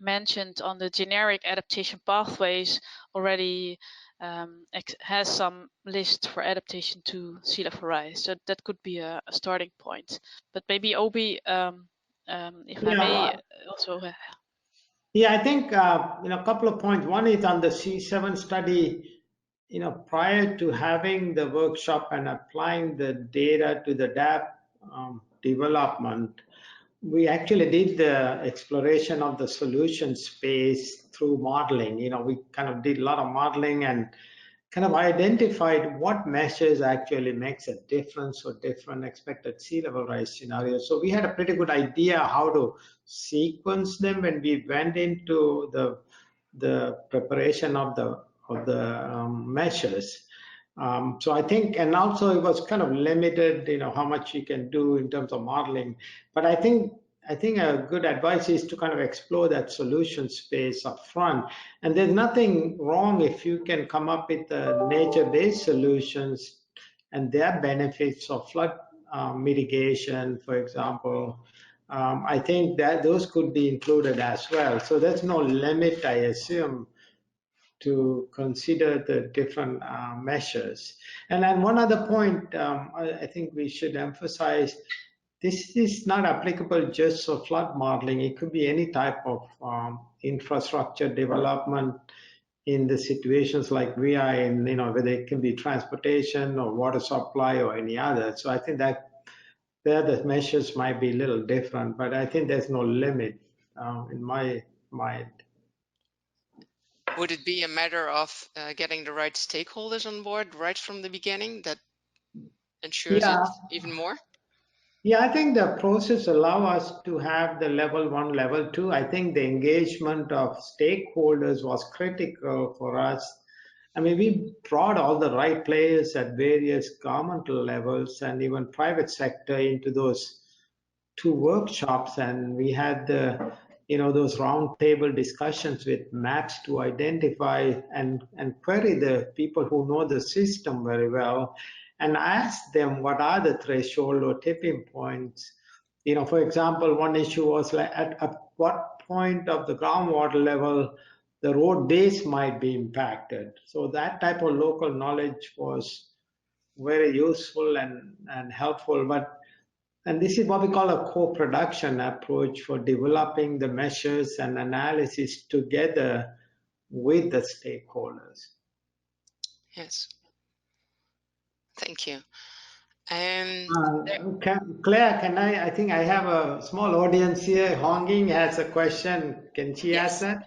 E: mentioned on the generic adaptation pathways already has some list for adaptation to sea level rise. So that could be a starting point. But maybe Obi, if I may also.
B: Yeah, I think a couple of points. One is on the C7 study. Prior to having the workshop and applying the data to the DAP development, we actually did the exploration of the solution space through modeling. We kind of did a lot of modeling and kind of identified what measures actually makes a difference for different expected sea level rise scenarios. So we had a pretty good idea how to sequence them when we went into the preparation of the measures. So I think, and also it was kind of limited, how much you can do in terms of modeling. But I think a good advice is to kind of explore that solution space up front. And there's nothing wrong if you can come up with nature-based solutions and their benefits of flood mitigation, for example. I think that those could be included as well. So there's no limit, I assume, to consider the different measures. And then one other point I think we should emphasize, this is not applicable just for flood modeling. It could be any type of infrastructure development in the situations like we are in, whether it can be transportation or water supply or any other. So I think that there the measures might be a little different, but I think there's no limit in my mind.
A: Would it be a matter of getting the right stakeholders on board right from the beginning that ensures it even more?
B: Yeah, I think the process allows us to have the level 1, level 2. I think the engagement of stakeholders was critical for us. I mean, we brought all the right players at various governmental levels and even private sector into those 2 workshops, and we had the those roundtable discussions with maps to identify and query the people who know the system very well and ask them what are the threshold or tipping points. For example, one issue was like at what point of the groundwater level the road base might be impacted. So that type of local knowledge was very useful and helpful. And this is what we call a co-production approach for developing the measures and analysis together with the stakeholders.
A: Yes. Thank you.
B: Claire, I think I have a small audience here. Honging has a question. Can she ask that?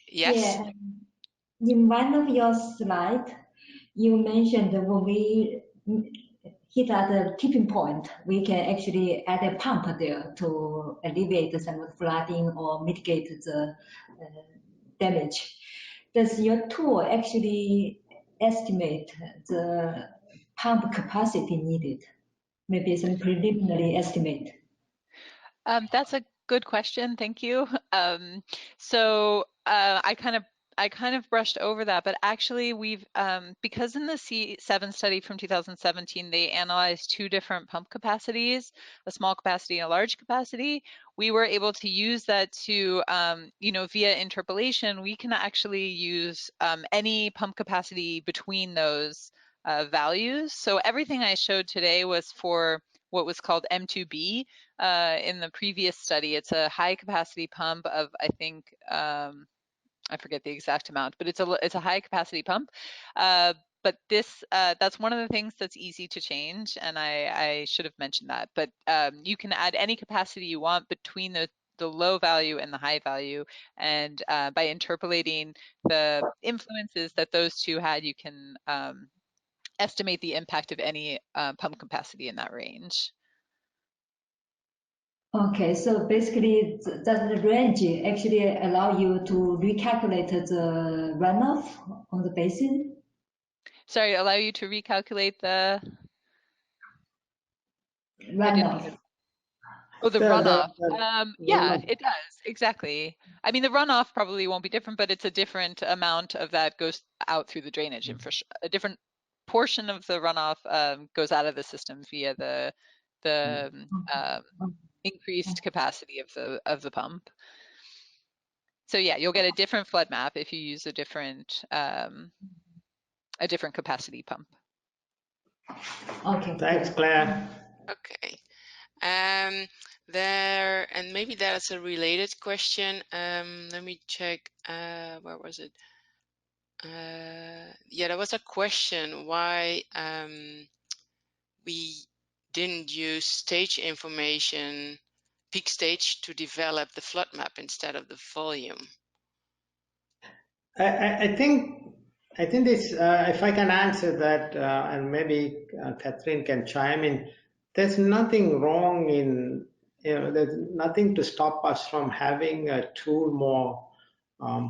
A: Yes.
G: Yeah. In one of your slides, you mentioned that when we hit at the tipping point, we can actually add a pump there to alleviate some flooding or mitigate the damage. Does your tool actually estimate the pump capacity needed? Maybe some preliminary estimate.
C: That's a good question. Thank you. I kind of brushed over that, but actually we've, because in the C7 study from 2017, they analyzed 2 different pump capacities, a small capacity and a large capacity. We were able to use that to, via interpolation, we can actually use any pump capacity between those values. So everything I showed today was for what was called M2B. In the previous study, it's a high capacity pump of, I think, I forget the exact amount, but it's a high capacity pump. But this, that's one of the things that's easy to change, and I should have mentioned that. But you can add any capacity you want between the low value and the high value, and by interpolating the influences that those 2 had, you can estimate the impact of any pump capacity in that range.
G: Okay, so basically, does the range actually allow you to recalculate the runoff on the basin?
C: Sorry, allow you to recalculate the
G: runoff.
C: Oh, the runoff. Yeah,
B: runoff.
C: it does. Exactly. I mean, the runoff probably won't be different, but it's a different amount of that goes out through the drainage infrastructure. A different portion of the runoff goes out of the system via the increased capacity of the pump. So yeah, you'll get a different flood map if you use a different capacity pump.
G: Okay.
B: Thanks, Claire.
A: Okay. And maybe that's a related question. Let me check. Where was it? Yeah, there was a question why we didn't use stage information, peak stage, to develop the flood map instead of the volume.
B: I think this, if I can answer that, and maybe Kathryn can chime in. There's nothing wrong in, there's nothing to stop us from having a tool more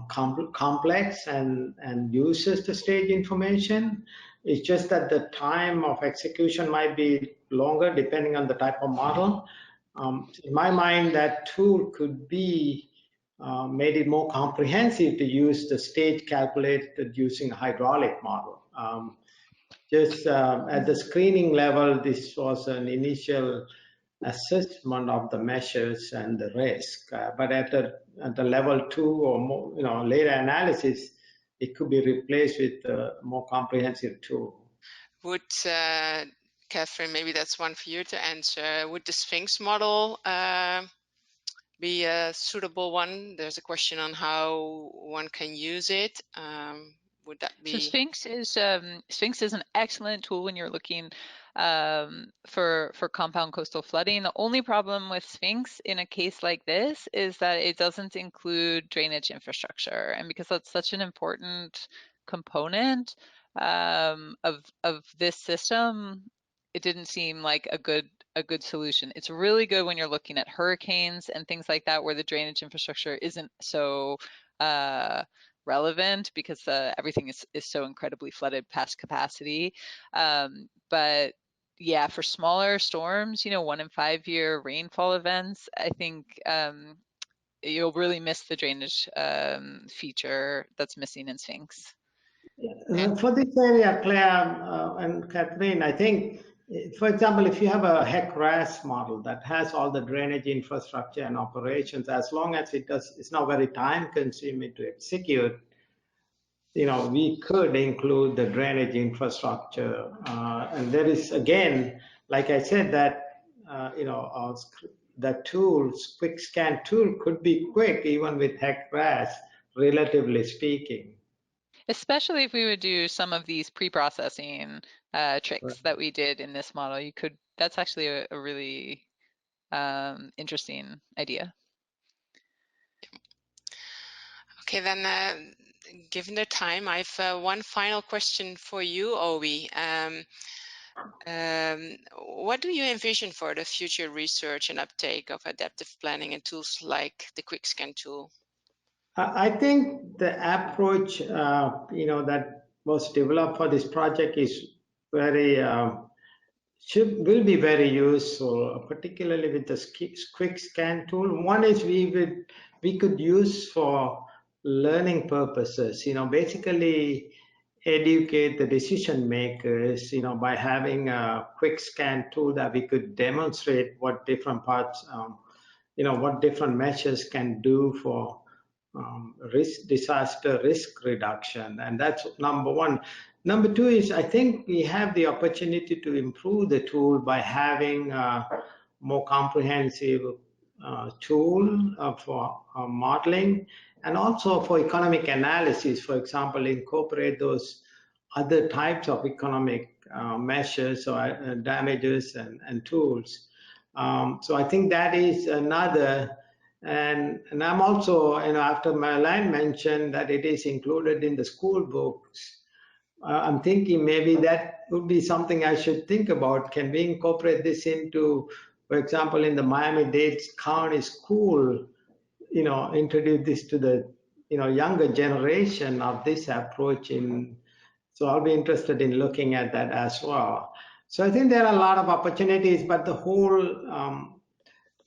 B: complex and uses the stage information. It's just that the time of execution might be longer depending on the type of model. In my mind, that tool could be made it more comprehensive to use the stage calculated using a hydraulic model. Just at the screening level, this was an initial assessment of the measures and the risk. But at the level 2 or more, later analysis, it could be replaced with a more comprehensive tool.
A: Would Kathryn, maybe that's one for you to answer. Would the Sphinx model be a suitable one? There's a question on how one can use it. Would that be?
C: So Sphinx is an excellent tool when you're looking for compound coastal flooding. The only problem with Sphinx in a case like this is that it doesn't include drainage infrastructure, and because that's such an important component of this system, it didn't seem like a good solution. It's really good when you're looking at hurricanes and things like that, where the drainage infrastructure isn't so relevant because everything is so incredibly flooded past capacity. But yeah, for smaller storms, 1 in 5 year rainfall events, I think you'll really miss the drainage feature that's missing in Sphinx.
B: For this area, Claire and Kathryn, I think, for example, if you have a HEC-RAS model that has all the drainage infrastructure and operations, as long as it's not very time consuming to execute, we could include the drainage infrastructure. And there is, again, like I said, that, the tools, quick scan tool could be quick even with HEC-RAS, relatively speaking.
C: Especially if we would do some of these pre-processing tricks that we did in this model, that's actually a really interesting idea.
A: Okay, then given the time, I have one final question for you, Obi. What do you envision for the future research and uptake of adaptive planning and tools like the quick scan tool?
B: I think the approach, that was developed for this project is will be very useful, particularly with the quick scan tool. One is we could use for learning purposes, basically educate the decision makers, by having a quick scan tool that we could demonstrate what different parts, what different measures can do for disaster risk reduction. And that's number one. Number two is, I think we have the opportunity to improve the tool by having a more comprehensive tool for modeling, and also for economic analysis. For example, incorporate those other types of economic measures or damages and tools. So I think that is another. And I'm also, after Marjolijn mentioned that it is included in the school books, I'm thinking maybe that would be something I should think about. Can we incorporate this into, for example, in the Miami-Dade County School, introduce this to the, younger generation of this approach so I'll be interested in looking at that as well. So I think there are a lot of opportunities, but the whole,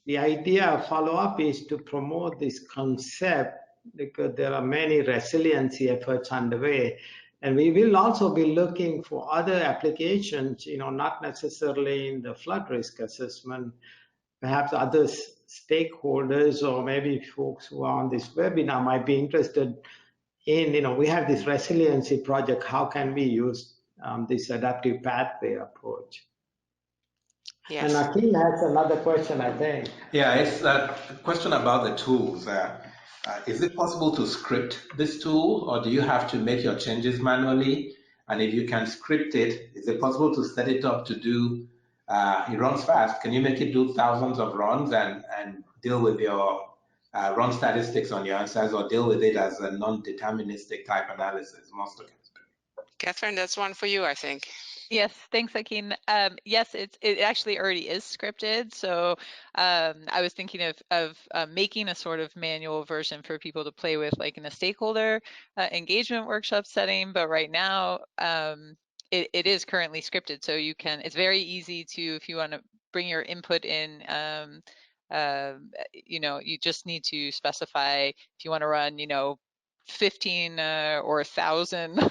B: the idea of follow-up is to promote this concept, because there are many resiliency efforts underway. And we will also be looking for other applications, not necessarily in the flood risk assessment, perhaps other stakeholders or maybe folks who are on this webinar might be interested in, we have this resiliency project, how can we use this adaptive pathway approach?
A: Yes.
B: And Akhil has another question, I think.
F: Yeah, it's a question about the tools. Is it possible to script this tool, or do you have to make your changes manually? And if you can script it, is it possible to set it up to do, it runs fast, can you make it do thousands of runs and deal with your run statistics on your answers, or deal with it as a non-deterministic type analysis? Most of it.
A: Kathryn, that's one for you, I think.
C: Yes, thanks, Akin. Yes, it actually already is scripted. So I was thinking of making a sort of manual version for people to play with, like in a stakeholder engagement workshop setting. But right now, it is currently scripted. So you can. It's very easy to, if you want to bring your input in. You just need to specify if you want to run, 15 or 1,000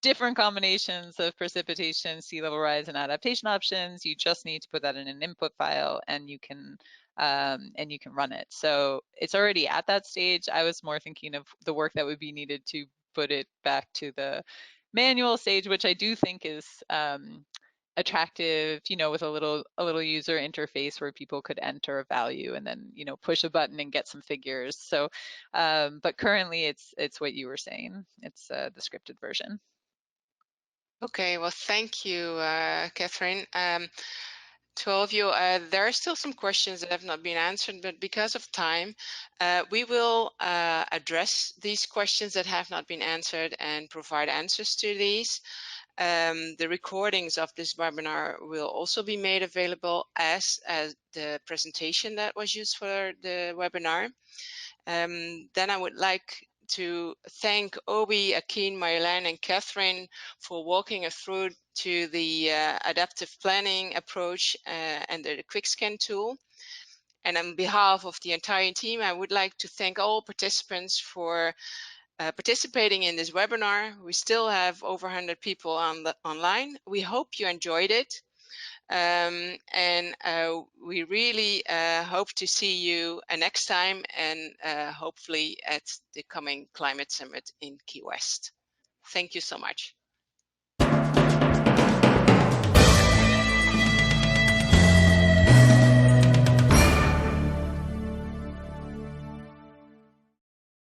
C: different combinations of precipitation, sea level rise, and adaptation options. You just need to put that in an input file, and you can run it. So it's already at that stage. I was more thinking of the work that would be needed to put it back to the manual stage, which I do think is attractive, with a little user interface where people could enter a value and then, push a button and get some figures. So, but currently it's what you were saying. It's the scripted version.
A: Okay, well, thank you, Kathryn. To all of you, there are still some questions that have not been answered, but because of time, we will address these questions that have not been answered and provide answers to these. The recordings of this webinar will also be made available as the presentation that was used for the webinar. Then I would like to thank Obi, Akin, Marjolijn, and Kathryn for walking us through to the adaptive planning approach and the quick scan tool. And on behalf of the entire team, I would like to thank all participants for participating in this webinar. We still have over 100 people online. We hope you enjoyed it. And we really hope to see you next time, and hopefully at the coming Climate Summit in Key West. Thank you so much.